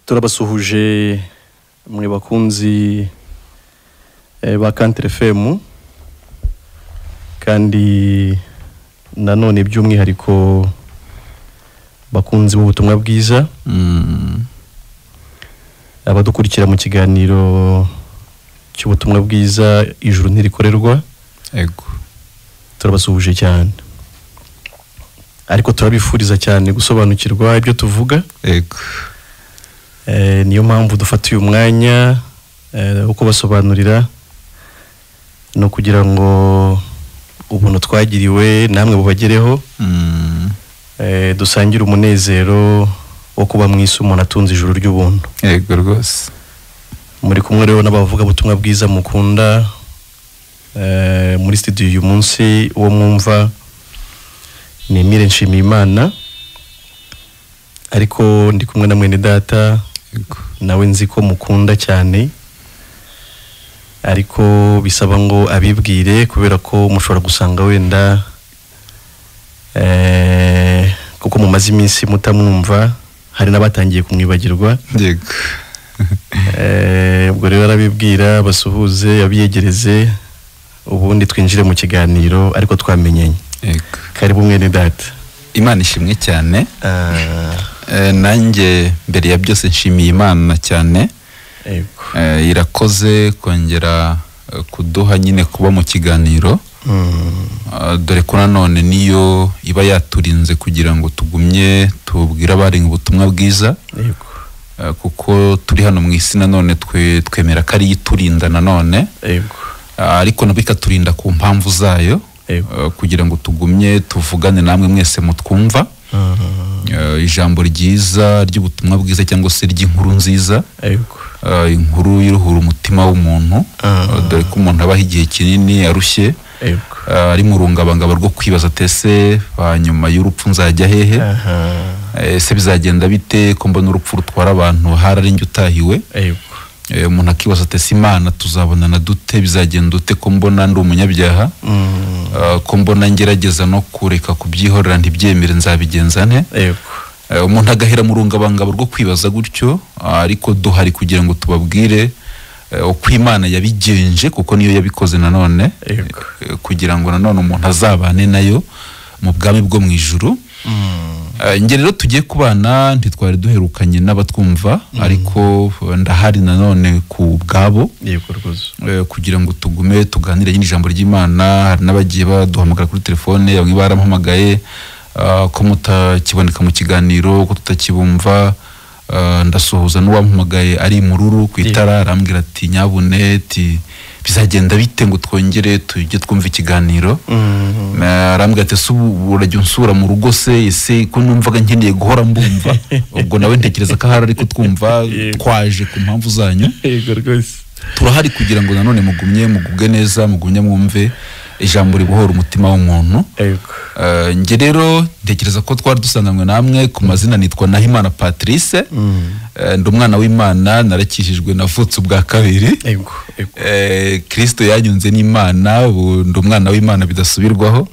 turabasuhuje mwe bakunzi ba Country FM kandi nanone by'umwihariko bakunzi b'ubutumwa bwiza abadukurikira mu kiganiro cy'ubutumwa bwiza ijuru ntirikorerwa. Ego turabasuhuje cyane ariko turabifuriza cyane gusobanukirwa ibyo tuvuga. ego niyo mpamvu dufata uyu mwanya uko basobanurira no kugira ngo ubuntu twagiriwe namwe bubagereho. Dusangire umunezero wo kuba mwisi umuntu atunze ijuru ry'ubuntu. ego rwose muri kumwe rero n'abavuga ubutumwa bwiza mukunda muri studio uyu munsi uwo mwumva ni Emile Nshimiyimana, ariko ndi kumwe na mwene data nawe nzi ko mukunda cyane, ariko bisaba ngo abibwire kubera ko mushobora gusanga wenda kuko mumaze iminsi mutamwumva hari n'abatangiye kumwibagirwa. yego ubwo rero arabibwira basuhuze abiyegereze ubundi twinjire mu kiganiro ariko twamenyanye. ego karibu mwene data. Imana ishimwe cyane. Nanjye mbere ya byose nshimiye Imana cyane. Ego irakoze kongera kuduha nyine kuba mu kiganiro. Dore ko nanone niyo iba yaturinze kugira ngo tugumye tubwira abarenga ubutumwa bwiza. Ego kuko turi hano mu isi nanone twemera ko ari iturinda nanone. Ego ariko nabwo ikaturinda ku mpamvu zayo. Kugira ngo tugumye tuvugane namwe mwese mutwumva. Ijambo ryiza ry'ubutumwa bwiza cyangwa se ry'inkuru nziza. Inkuru iruhura umutima w'umuntu. Dore ko umuntu abaho igihe kinini arushye, ari mu rungabangabo rwo kwibaza tese hanyuma y'urupfu nzajya hehe, ese bizagenda bite ko mbona urupfu rutwara abantu harari njye utahiwe. Umuntu akibaza tese Imana tuzabonana dute, bizagenda dute ko mbona ndi umunyabyaha, ko mbona ngerageza no kureka kubyihorera ntibyemere nzabigenza nte. Umuntu agahera mu rungabangabo rwo kwibaza gutyo, ariko duhari kugira ngo tubabwire uko Imana yabigenje kuko niyo yabikoze nanone, kugira ngo nanone umuntu azabane nayo mu bwami bwo mu ijuru. Nge rero tugiye kubana ntitwari duherukanye n'abatwumva, ariko ndahari nanone ku bwabo kugira ngo tugume tuganire y'ijambo ry'Imana. Hari n'abagiye baduhamagara kuri telefone, bamwe barampamagaye ko mutakiboneka mu kiganiro, ko tutakibumva. Ndasuhuza n'uwampamagaye ari Mururu ku itara, arambwira ati nyabune bizagenda bite ngo twongere tujye twumva ikiganiro. Arambwira ati urajya unsura mu rugo se, ese ko numvaga nkeneye guhora mbumva. Ubwo nawe ntekereza ko ahari ariko twumva twaje ku mpamvu zanyu. Turahari kugira ngo nanone mugubwe neza, mugumye mwumve ijambo ribohora umutima w'umuntu. Nge rero ntekereza ko twari dusanganywe namwe. Ku mazina nitwa Nahimana Patrice, ndi umwana w'Imana, narakijijwe navutse ubwa kabiri. Kristo yanyunze n'Imana, ndi umwana w'Imana bidasubirwaho.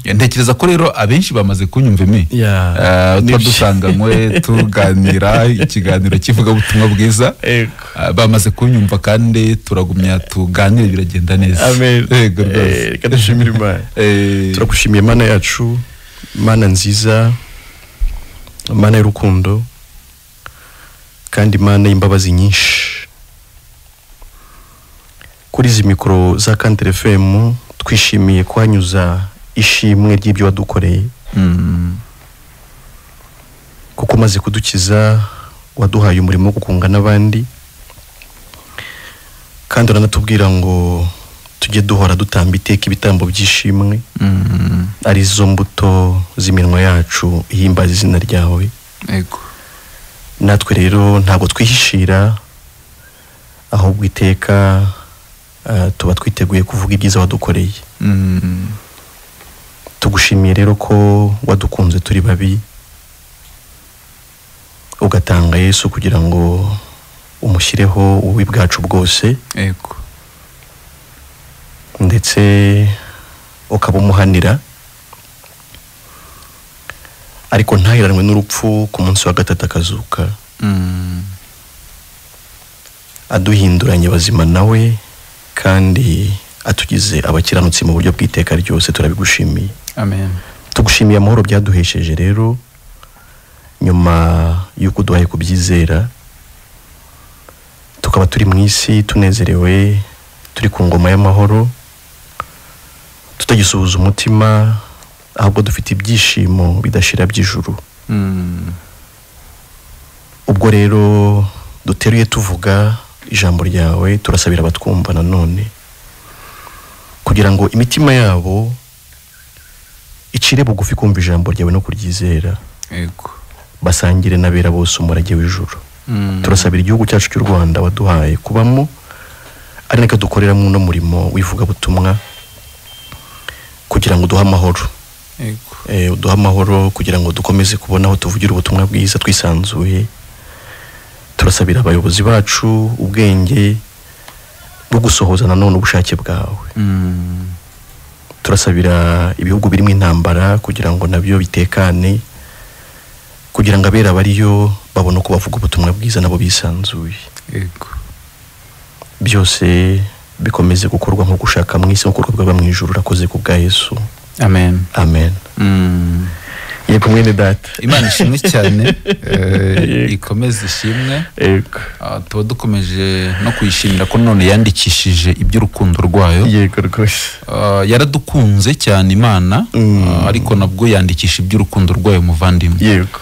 Ntekereza ko rero abenshi bamaze kunyumva tuba dusanganywe tuganira ikiganiro kivuga ubutumwa bwiza, bamaze kunyumva kandi turagumya tuganire biragenda neza. Amen. Reka dushimire Imana. Turagushimiye Imana yacu, Imana nziza, Imana y'urukundo kandi Imana y'imbabazi nyinshi. Kuri izi mikoro za Country FM twishimiye kwanyuza ishimwe ry'ibyo wadukoreye, kuko umaze kudukiza waduhaye umurimo wo gukunga n'abandi, kandi uranatubwira ngo tujye duhora dutamba iteka ibitambo by'ishimwe, arizo mbuto z'iminwa yacu ihimbaza izina ryawe. Natwe rero ntabwo twihishira, ahubwo iteka tuba twiteguye kuvuga ibyiza wadukoreye. Tugushimiye rero ko wadukunze turi babi, ugatanga Yesu kugira ngo umushyireho ububi bwacu bwose, ndetse ukaba umuhanira, ariko ntahiranwe n'urupfu ku munsi wa gatatu akazuka. aduhinduranye bazima nawe kandi atugize abakiranutsi mu buryo bw'iteka ryose. Turabigushimiye. Amen. Tugushimiye amahoro byaduhesheje rero nyuma y'uko duhaye kubyizera, tukaba turi mu isi tunezerewe, turi ku ngoma y'amahoro, tutagisuhuza umutima, ahubwo dufite ibyishimo bidashira by'ijuru. Ubwo rero duteruye tuvuga ijambo ryawe, turasabira abatwumva nanone kugira ngo imitima yabo icire bugufi kumva ijambo ryawe no kuryizera. Yego. Basangire n'abera bose umurage w'ijuru. Turasabira igihugu cyacu cy'u Rwanda waduhaye kubamo, ari nako dukoreramo no murimo wivuga butumwa, kugira ngo duha amahoro. Yego. Duha amahoro kugira ngo dukomeze kubona aho tuvugira ubutumwa bwiza twisanzuye. Turasabira abayobozi bacu ubwenge bwo gusohoza nanone ubushake bwawe. Turasabira ibihugu birimo intambara kugira ngo nabyo bitekane, kugira ngo abera bariyo babone uko bavuga ubutumwa bwiza nabo bisanzuye. Yego. Byose bikomeze gukorwa nko gushaka mu isi nk'uko bwaba mu ijuru. Urakoze ku bwa Yesu. Amen. Amen. Yego mwene data. Imana ishimwe cyane, ikomeze ishimwe. Yego. Tuba dukomeje no kuyishimira ko none yandikishije iby'urukundo rwayo. Yego rwose. Yaradukunze cyane Imana, ariko nabwo yandikisha iby'urukundo rwayo muvandimwe. Yego.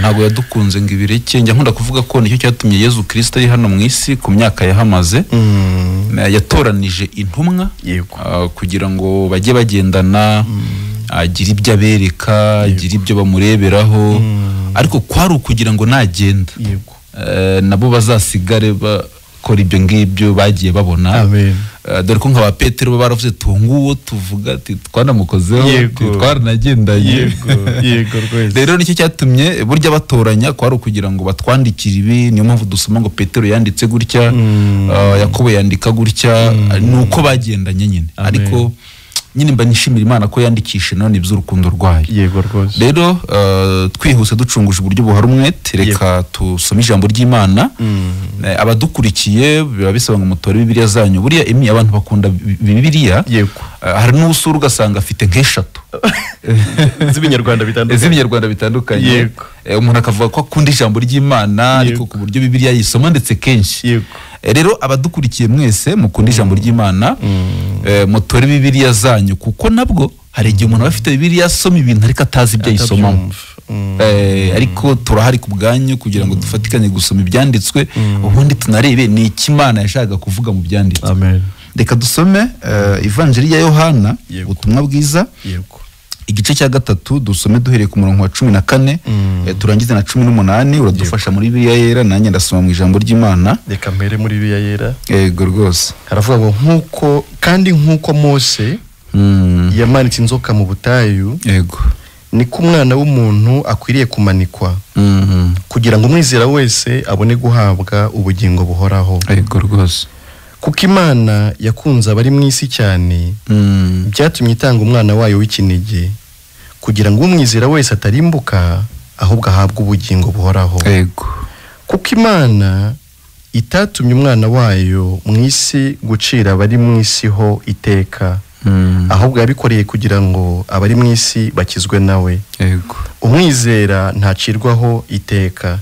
Ntabwo yadukunze ngo ibireke. Njya nkunda kuvuga ko nicyo cyatumye Yesu Kristo ari hano mu isi ku myaka yahamaze. Yatoranije intumwa kugira ngo bajye bagendana, agira ibyo abereka, agira ibyo bamureberaho, ariko kwari ukugira ngo nagenda nabo bazasigare bakora ibyo ngibyo bagiye babona. Amen. Dore ko nk'aba Petero baravuze tunguwo tuvuga ati twanamukozeho, twaranagendaye. Yego rwose. Rero nicyo cyatumye burya batoranya kwari ukugira ngo batwandikire ibi. Niyo mpamvu dusoma ngo Petero yanditse gutya, Yakobo yandika gutya, nuko bagendanye nyine. Ariko nyine mba nishimira Imana ko yandikishe none iby'urukundo rwayo. Yego rwose. Rero twihuse ducunguje uburyo buhari umwete, reka tusome ijambo ry'Imana. Abadukurikiye biba bisaba ngo mutore Bibiliya zanyu. Buriya abantu bakunda Bibiliya. Yego. Hari n'usura ugasanga afite nk'eshatu z'ibinyarwanda bitandukanye. Yego. Umuntu akavuga ko akunda ijambo ry'Imana, ariko ku buryo Bibiliya yisoma ndetse kenshi. Yego. Rero abadukurikiye mwese mukunda ijambo ry'Imana, mutore Bibiliya zanyu, kuko nabwo hari igihe umuntu aba afite Bibiliya asoma ibintu ariko atazi ibyo ayisomamo. Ariko turahari ku bwanyu kugira ngo dufatikanye gusoma ibyanditswe, ubundi tunarebe ni iki Imana yashakaga kuvuga mu byanditswe. Amen. Reka dusome Ivanjiri ya Yohana, ubutumwa bwiza. Yego. Igice cya 3 dusome duhereye ku murongo wa 14, turangize na 18. Uradufasha muri Bibiliya yera, nanjye ndasoma mu ijambo ry'Imana. Reka mbere muri Bibiliya yera. Yego rwose. Haravuga ngo nk'uko Mose yamanitse inzoka mu butayu, yego, niko umwana w'umuntu akwiriye kumanikwa, kugira ngo umwizera wese abone guhabwa ubugingo buhoraho. Yego rwose. Kuko Imana yakunze abari mu isi cyane, byatumye itanga umwana wayo w'ikinege, kugira ngo umwizera wese atarimbuka, ahubwo ahabwe ubugingo buhoraho. Yego. Kuko Imana itatumye umwana wayo mu isi gucira abari mu isi ho iteka, ahubwo yabikoreye kugira ngo abari mu isi bakizwe nawe. Yego. Umwizera ntacirwaho iteka,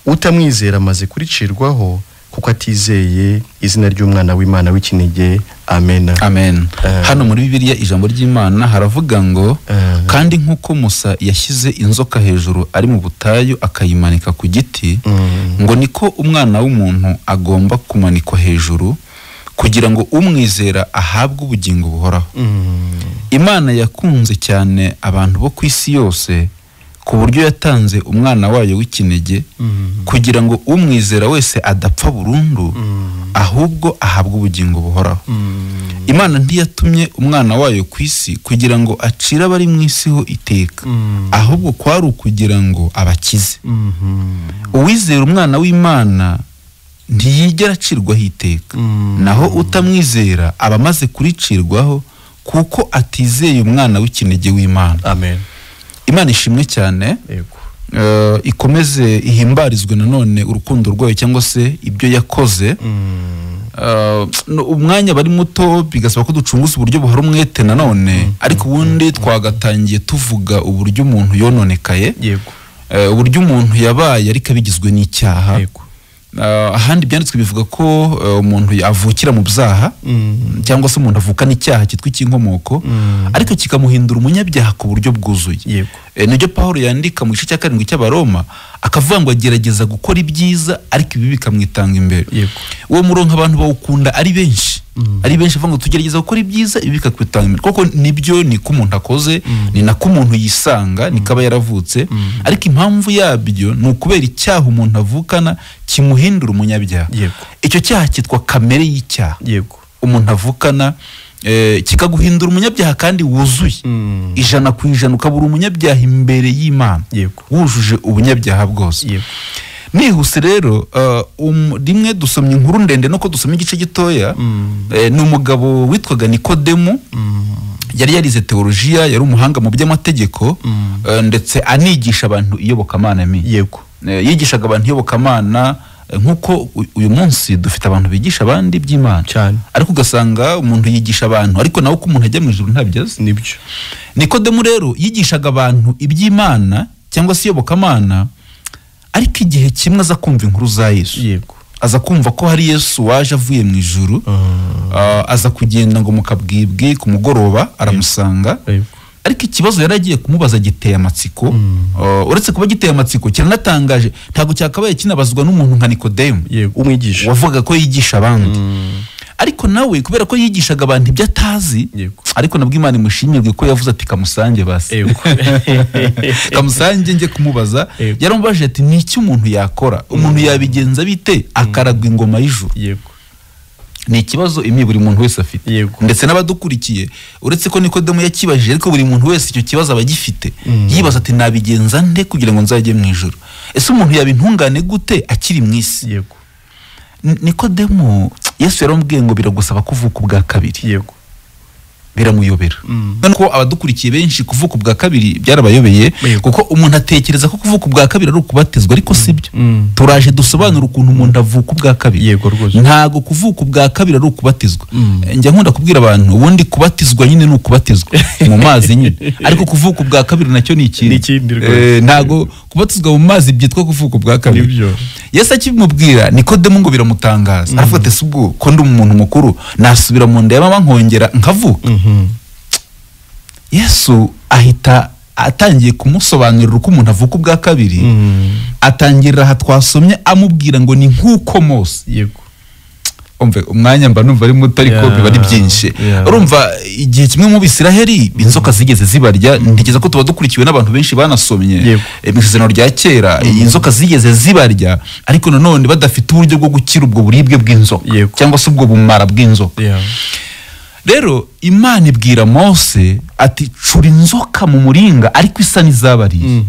utamwizera amaze kuricirwaho, kuko atizeye izina ry'umwana w'Imana w'ikinege. Amen. Amen. Hano muri Bibiliya ijambo ry'Imana haravuga ngo kandi nk'uko Musa yashyize inzoka hejuru ari mu butayu akayimanika ku giti, ngo niko umwana w'umuntu agomba kumanikwa hejuru, kugira ngo umwizera ahabwe ubugingo buhoraho. Imana yakunze cyane abantu bo ku isi yose, ku buryo yatanze umwana wayo w'ikinege, kugira ngo umwizera wese adapfa burundu, ahubwo ahabwe ubugingo buhoraho. Imana ntiyatumye umwana wayo ku isi kugira ngo acire abari mu isi ho iteka, ahubwo kwari ukugira ngo abakize. Uwizera umwana w'Imana ntiyigera acirwaho iteka, naho utamwizera aba amaze kuricirwaho, kuko atizeye umwana w'ikinege w'Imana. Amen. Imana ishimwe cyane. Yego. ikomeze ihimbarizwe nanone urukundo rwayo cyangwa se ibyo yakoze. Umwanya bari muto bigasaba ko ducunguza uburyo buhari umwete nanone, ariko ubundi twagatangiye tuvuga uburyo umuntu yononekaye, uburyo umuntu yabaye ariko abigizwe n'icyaha. Ahandi byanditswe bivuga ko umuntu avukira mu byaha cyangwa se umuntu avukana icyaha cyitwa icy'inkomoko, ariko kikamuhindura umunyabyaha ku buryo bwuzuye. Nibyo Pawulo yandika mu gice cya 7 cy'Abaroma, akavuga ngo agerageza gukora ibyiza ariko ibi bikamwitanga imbere. Uwo murongo abantu bawukunda ari benshi, bavuga ngo tugerageza gukora ibyiza ibi bikakwitanga imbere, kuko nibyo ni ko umuntu akoze, ni nako umuntu yisanga, nikaba yaravutse, ariko impamvu yabyo ni ukubera icyaha umuntu avukana kimuhindura umunyabyaha. Icyo cyaha cyitwa kamere y'icyaha umuntu avukana, kikaguhindura umunyabyaha kandi wuzuye 100% ukabura umunyabyaha imbere y'Imana, wujuje ubunyabyaha bwose. Nihuse rero rimwe dusomye inkuru ndende nuko dusomye igice gitoya. Ni umugabo witwaga Nikodemu, yari yarize teologiya, yari umuhanga mu by'amategeko, ndetse anigisha abantu iyobokamana. Yigishaga abantu iyobokamana nkuko uyu munsi dufite abantu bigisha abandi by'Imana, ariko ugasanga umuntu yigisha abantu ariko nawe ko umuntu ajya mu ijuru ntabyazi. Nibyo Nikodemu rero yigishaga abantu iby'Imana cyangwa se iyobokamana, ariko igihe kimwe aza kumva inkuru za Yesu. Aza kumva ko hari Yesu waje avuye mu ijuru, aza kugenda ngo mukabwibwi ku mugoroba aramusanga. Ariko ikibazo yaragiye kumubaza giteye amatsiko. Uretse kuba giteye amatsiko kiranatangaje, ntago cyakabaye kinabazwa n'umuntu nka Nikodemu umwigisha wavuga ko yigisha abandi. Ariko nawe kubera ko yigishaga abantu ibyo atazi, ariko nabwo Imana imushimirwe ko yavuze ati kamusange base. Kamusange nge kumubaza. Yaramubaje ati ni iki umuntu yakora, umuntu yabigenza bite akaragwa ingoma y'ijuru? Ni ikibazo imi buri muntu wese afite, ndetse n'abadukurikiye. Uretse ko Nikodemu yakibajije, ariko buri muntu wese icyo kibazo abagifite. Yibaza ati nabigenza nde kugira ngo nzajye mu ijuru? Ese umuntu yabintungane gute akiri mu isi? Nikodemu Yesu yaramubwiye ngo biragusaba kuvuka ubwa kabiri. Biramuyobera. Nuko abadukurikiye benshi kuvuka ubwa kabiri byarabayobeye, kuko umuntu atekereza ko kuvuka ubwa kabiri ari ukubatizwa, ariko sibyo. Turaje dusobanura ukuntu umuntu avuka ubwa kabiri. Ntago kuvuka ubwa kabiri ari ukubatizwa. Njya nkunda kubwira abantu ubundi kubatizwa nyine ni ukubatizwa mu mazi nyine, ariko kuvuka ubwa kabiri nacyo ni ikindi. Ntago kubatizwa mu mazi byitwa kuvuka ubwa kabiri. Yesu akimubwira Nikodemu ngo biramutangaza, aravuga ati subwo ko ndi umuntu mukuru nasubira mu nda y'amama nkongera nkavuka? Yesu ahita atangiye kumusobanurira uko umuntu avuka ubwa kabiri. Atangirira aha twasomye amubwira ngo ni nk'uko Mose. Umve umwanya mba numva ari muto, ariko biba ari byinshi. Urumva igihe kimwe mu Bisiraheli inzoka zigeze zibarya. Ntigeze ko tuba dukurikiwe n'abantu benshi banasomye imisezerano rya kera, inzoka zigeze zibarya, ariko nanone badafite uburyo bwo gukira ubwo buribwe bw'inzoka cyangwa se ubwo bumara bw'inzoka. Rero Imana ibwira Mose ati cura inzoka mu muringa ariko isa n'izabariye,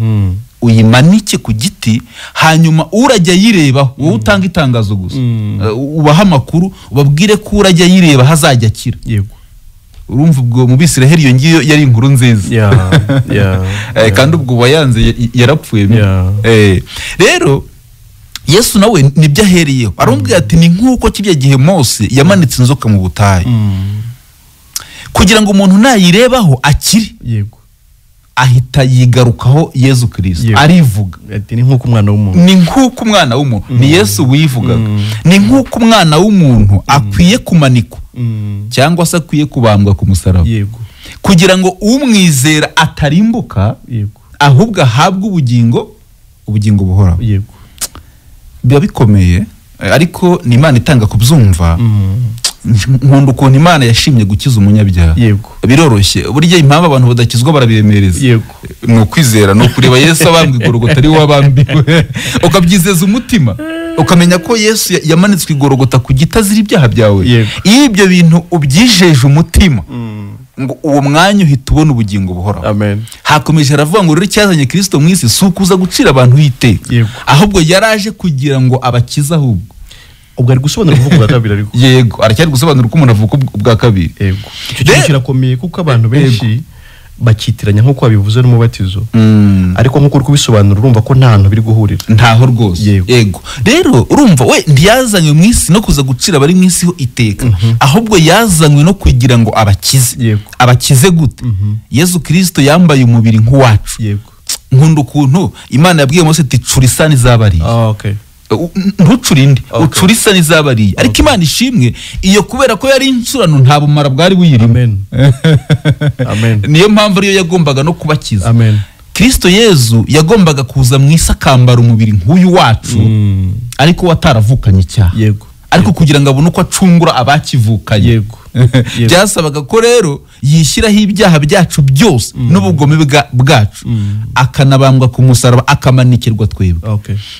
uyimanike ku giti, hanyuma urajya yirebaho. Wowe utanga itangazo gusa, ubaha amakuru, ubabwire ko urajya yireba hazajya akira. Urumva ubwo mu Bisiraheli iyo ngiyo yari inkuru nziza. Kandi ubwo wayanze yarapfuye. Rero Yesu nawe nibyo ahereyeho, arambwira ati ni nk'uko kirya gihe Mose yamanitse inzoka mu butayu kugira ngo umuntu nayirebaho akire. Ahita yigarukaho Yesu Kristo arivuga ati ni nk'uko umwana w'umuntu. Ni nk'uko umwana w'umuntu, ni Yesu wivugaga. Ni nk'uko umwana w'umuntu akwiye kumanikwa cyangwa se akwiye kubambwa ku musaraba, kugira ngo umwizera atarimbuka, ahubwo ahabwe ubugingo buhoraho. Biba bikomeye, ariko ni Imana itanga kubyumva. Nkunda ukuntu Imana yashimye gukiza umunyabyaha. Biroroshye. Burya impamvu abantu badakizwa barabiremereza. Ni ukwizera, ni ukureba Yesu abambwe Igorogota ari we wabambiwe, ukabyizeza umutima, ukamenya ko Yesu yamanitswe Igorogota ku giti azira ibyaha byawe. Iyo ibyo bintu ubyijeje umutima, ngo uwo mwanya uhita ubona ubugingo buhoraho. Hakomeje aravuga ngo rero cyazanye Kristo mu isi si ukuza gucira abantu iteka, ahubwo yaraje kugira ngo abakize. Ahubwo ubwo ari gusobanura kuvuka ubwa kabiri, ariko aracyari gusobanura uko umuntu avuka ubwa kabiri. Icyo kintu kirakomeye, kuko abantu benshi bakitiranya nkuko babivuze n'umubatizo ariko nkuko uri kubisobanura urumva ko nta hantu biri guhurira ntaho rwose yego rero urumva we ntiyazanywe mu isi no kuza gucira bari mu isi ho iteka ahubwo yazanywe no kugira ngo abakize gute Yesu Kristo yambaye umubiri nk'uwacu yego nkunda ukuntu Imana yabwiye Mose ati cura isani zabariye ntucurinde ucura isani zabariye ariko Imana ishimwe iyo kubera ko yari insurano nta bumara bwari buyirimo niyo mpamvu ariyo yagombaga no kubakiza Kristo Yezu yagombaga kuza mu isi akambara umubiri nk'uyu wacu ariko wataravukanye icyaha yego ariko kugira ngo abone uko acungura abakivukanye yego byasabaga ko rero yishyiraho ibyaha byacu byose n'ubugome bwacu akanabambwa ku musaraba akamanikirwa twebwe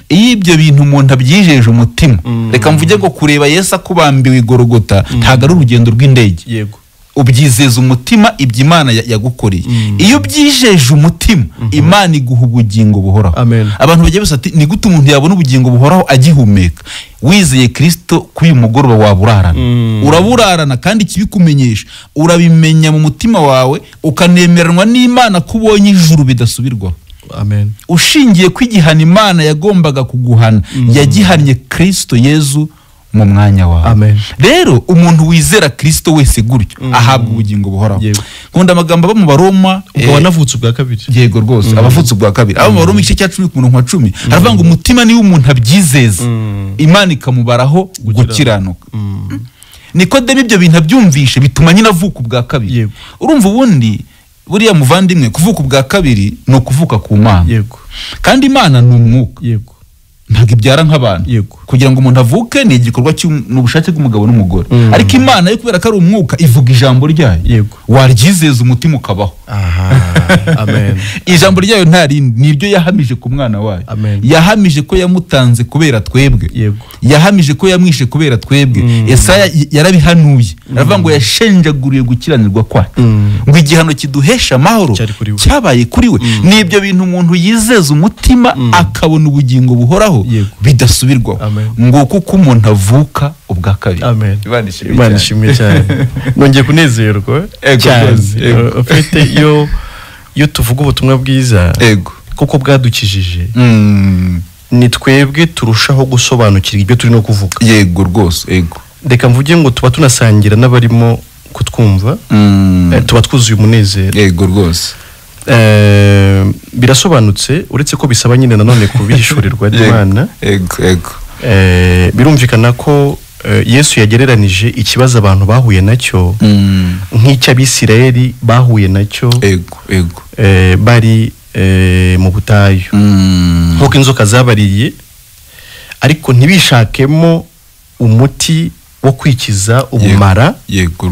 iyo ibyo bintu umuntu abyijeje umutima reka mvuge ngo kureba Yesu akubambiwe igorogota ntago ari urugendo rw'indege yego ubyizeza umutima ibyo Imana yagukoreye iyo byijeje umutima Imana iguha ubugingo buhoraho abantu bagiye basati ni gute umuntu yabona ubugingo buhoraho agihumeka wizeye Kristo kuyu mugoroba waburarana uraburarana kandi kibikumenyesha urabimenya mu mutima wawe ukanemeranwa n'Imana kubonye ijuru bidasubirwaho ushingiye kw'igihana Imana yagombaga kuguhana yagihannye Kristo Yezu mu mwanya wawe rero umuntu wizera Kristo wese gutyo ahabwa ubugingo buhoraho nkunda amagambo aba mu Baroma wanavutse ubwa kabiri yego rwose abavutse ubwa kabiri abo mu Baroma igice cya 10 ku murongo wa 10 haravuga ngo umutima niwo umuntu abyizeza Imana ikamubaraho gukiranuka Nikodemo ibyo bintu abyumvishe bituma nyina avuka ubwa kabiri urumva ubundi buriya muvandimwe kuvuka ubwa kabiri no kuvuka ku Mana kandi Imana ni umwuka ntabwo ibyara nk'abantu kugira ngo umuntu avuke ni igikorwa n'ubushake bw'umugabo n'umugore ariko Imana yo kubera ko ari umwuka ivuga ijambo ryayo waryizeza umutima ukabaho ijambo ryayo nta rindi niryo yahamije ku mwana wayo yahamije ko yamutanze kubera twebwe yahamije ko yamwishe kubera twebwe Yesaya yarabihanuye aravuga ngo yashenjaguriye gukiranirwa kwacu ngo igihano kiduhesha amahoro cyabaye kuri we nibyo bintu umuntu yizeza umutima akabona ubugingo buhoraho bidasubirwaho ngo kuko umuntu avuka ubwa kabiri Imana ishimwe cyane nongeye kunezerwa cyane ufite iyo tuvuga ubutumwa bwiza kuko bwadukijije ni twebwe turushaho gusobanukirwa ibyo turi no kuvuga yego rwose yego reka mvuge ngo tuba tunasangira n'abarimo kutwumva tuba twuzuye umunezero yego rwose birasobanutse uretse ko bisaba nyine nanone kubihishurirwa n'Imana birumvikana ko Yesu yagereranije ikibazo abantu bahuye nacyo nk'icy'Abisirayeli bahuye nacyo bari mu butayu nk'uko inzoka zabariye ariko ntibishakemo umuti wo kwikiza ubumara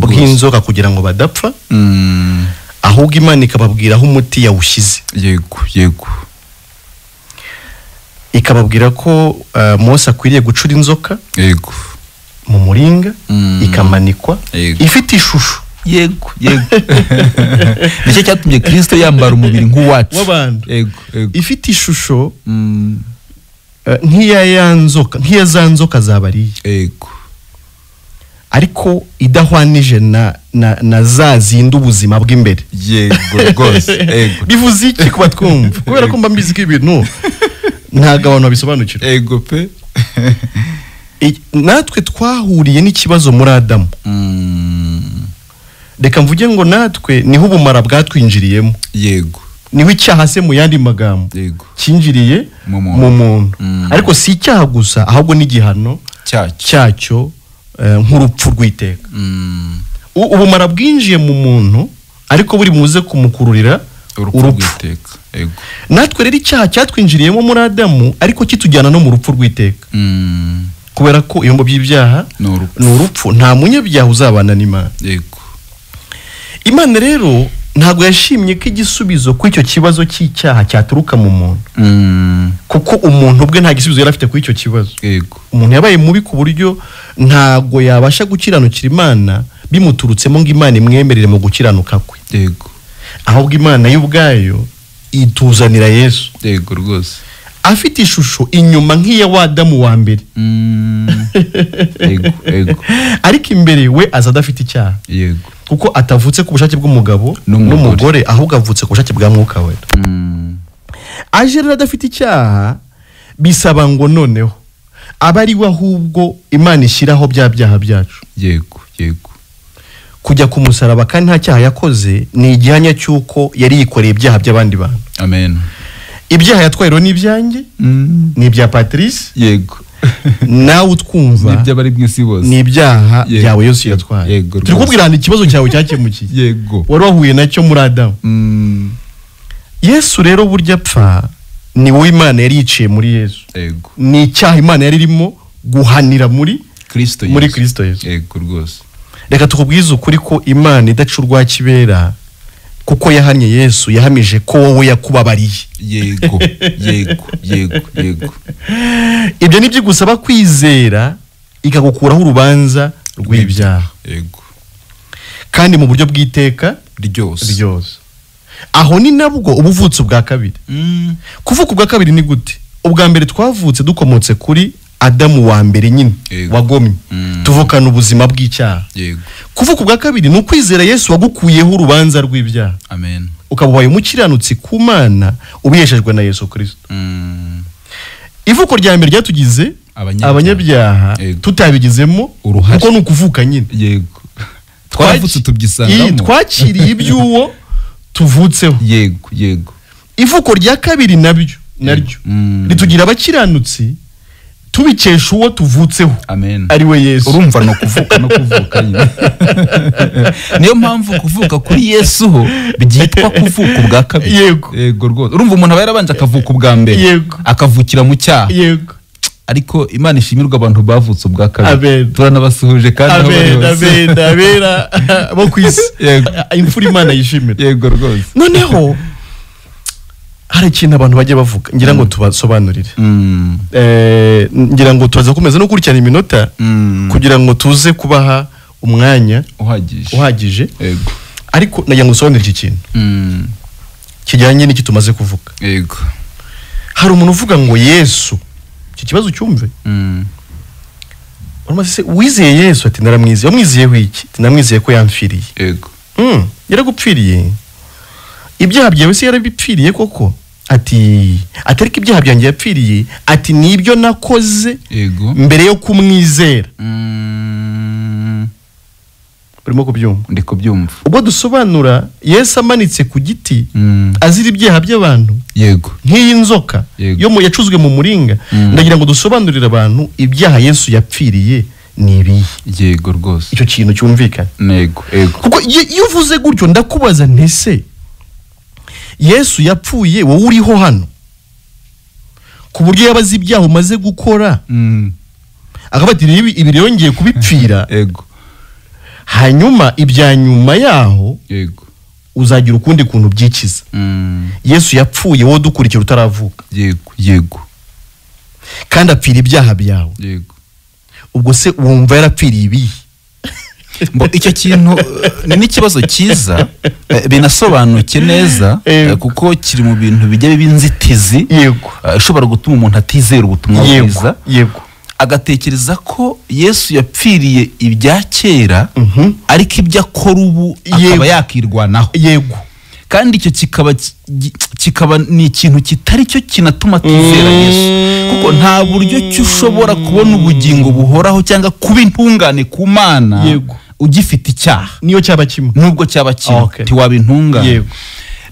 bw'inzoka kugira ngo badapfa ahubwo Imana ikababwira aho umuti yawushyize yego ikababwira ko Mose akwiriye gucura inzoka mu muringa ikamanikwa ifite ishusho yego nicyo cyatumye Kristo yambara umubiri nk'uwacu ifite ishusho nk'iya za nzoka zabariye ariko idahwanije na za zindi ubuzima bw'imbere yego rwose bivuze iki kuba twumva kubera ko mba mbizi ko ibintu ntago abantu babisobanukirwa yego pe natwe twahuriye n'ikibazo muri Adamu reka mvuge ngo natwe niho ubumara bwatwinjiriyemo yego niho icyaha se mu yandi magambo cyinjiriye mu muntu ariko si icyaha gusa ahubwo n'igihano cyacyo nk'urupfu rw'iteka ubumara bwinjiye mu muntu ariko buri muze kumukururira urupfu natwe rero icyaha cyatwinjiriyemo muri Adamu ariko kitujyana no mu rupfu rw'iteka kubera ko ibihembo by'ibyaha ni urupfu nta munyabyaha uzabana n'Imana Imana rero ntabwo yashimye ko igisubizo ku icyo kibazo cy'icyaha cyaturuka mu muntu kuko umuntu ubwe nta gisubizo yari afite ku icyo kibazo umuntu yabaye mubi ku buryo ntabwo yabasha gukiranukira Imana bimuturutsemo ngo Imana imwemerere mu gukiranuka kwe ahubwo Imana y'ubwayo ituzanira Yesu rwose afite ishusho inyuma nk'iya w'Adamu wa mbere ariko imbere we aza adafite icyaha kuko atavutse ku bushake bw'umugabo n'umugore ahubwo avutse ku bushake bwa Mwuka Wera. Aje rero adafite icyaha, bisaba ngo noneho abari we ahubwo Imana ishyiraho bya byaha byacu. Yego. Kujya ku musaraba kandi nta cyaha yakoze ni igihanya cy'uko yari yikoreye ibyaha by'abandi bantu. Amen. Ibyaha yatwaye ni ibyanjye, ni ibya Patrice. Yego. Nawe utwumva nibyo bari bw'isi bose, ni ibyaha byawe Yesu yatwaye. Turi kubwira ikibazo cyawe cyakemukiye. Yego. Wari wahuye nacyo muri Adamu. Yesu rero burya apfa ni wowe Imana yari yiciye muri Yesu. Yego. Ni icyaha Imana yari irimo guhanira muri Kristo Yesu. Yego rwose. Reka tukubwize ukuri ko Imana idaca urwa kibera, kuko yahannye Yesu yahamije ko wowe yakubabariye. Yego. Ibyo nibyo gusaba kwizera ikagukuraho urubanza rw'ibyaha. Yego. Kandi mu buryo bw'iteka ryose. Aho ni nabwo ubuvutse bwa kabiri. Kuvuka ubwa kabiri ni gute? Ubwa mbere twavutse dukomotse kuri Adamu wa mbere nyine wagomye, tuvukana ubuzima bw'icyaha. Kuvuka ubwa kabiri ni ukwizera Yesu wagukuyeho urubanza rw'ibyaha. Amen. Ukabaye umukiranutsi ku Mana ubiheshejwe na Yesu Kristo. Ivuko rya mbere ryatugize abanyabyaha tutabigizemo uruhare, kuko nukuvuka nyine. Yego. Twavutse tubyisangamo. Twakiriye ibyuwo tuvutseho. Yego. Ivuko rya kabiri naryo ritugira abakiranutsi tubikesha uwo tuvutseho. Amen. Ari we Yesu. Urumva no kuvuka nyine. Niyo mpamvu kuvuka kuri Yesu ho byitwa kuvuka ubwa kabiri. Yego rwose. Urumva umuntu aba yarabanje akavuka ubwa mbere, akavukira mu cyaha. Yego. Ariko Imana ishimirwa abantu bavutse ubwa kabiri. Amen. Turanabasuhuje kandi abera bo kwisi. Imfura Imana yishimira. Yego rwose. Noneho hari ikintu abantu bajya bavuga, ngira ngo tubasobanurire. Ngira ngo tubaza kumeza no gukurikirana iminota kugira ngo tuze kubaha umwanya uhagije. Yego. Ariko nagira ngo usobanurire iki kintu kijyanye n'iki tumaze kuvuga. Yego. Hari umuntu uvuga ngo Yesu, iki kibazo cyumve. Urumva wizeye Yesu ati naramwizeye. Wamwizeyeho iki? Namwizeye ko yamfiriye. Yego. Yaragupfiriye. Ibyaha byawe se yarabipfiriye koko? Ati atariko ibyaha byanjye yapfiriye, ati nibyo nakoze mbere yo kumwizera. Urimo kubyumva? Ndi kubyumva. Ubwo dusobanura Yesu amanitse ku giti azira ibyaha by'abantu. Yego. Nk'iyi nzoka yo mu yacuzwe mu muringa. Ndagira ngo dusobanurire abantu ibyaha Yesu yapfiriye ni ibihe. Yego rwose. Icyo kintu cyumvikana. Yego. Kuko iyo uvuze gutyo ndakubaza ntese Yesu yapfuye wowe uriho hano ku buryo yabaze ibyaha umaze gukora, akabatira ibi rero ngiye kubipfira. Yego. Hanyuma ibya nyuma yaho uzagira ukundi kuntu byikiza. Yesu yapfuye wowe dukurikira utaravuka. Yego. Kandi apfira ibyaha byawe. Yego. Ubwo se wumva yarapfiriye ibihe? Icyo kintu ni n'ikibazo cyiza binasobanuke neza, kuko kiri mu bintu bijya b'inzitizi ishobora gutuma umuntu atizera ubutumwa bwiza. Yego. Agatekereza ko Yesu yapfiriye ibya kera, ariko ibyo akora ubu akaba yakirwanaho. Yego. Kandi icyo kikaba ni ikintu kitari cyo kinatuma atizera Yesu, kuko nta buryo cyushobora kubona ubugingo buhoraho cyangwa kuba intungane ku Mana ugifite icyaha, niyo cyaba kimwe, nubwo cyaba kimwe tiwaba intungane.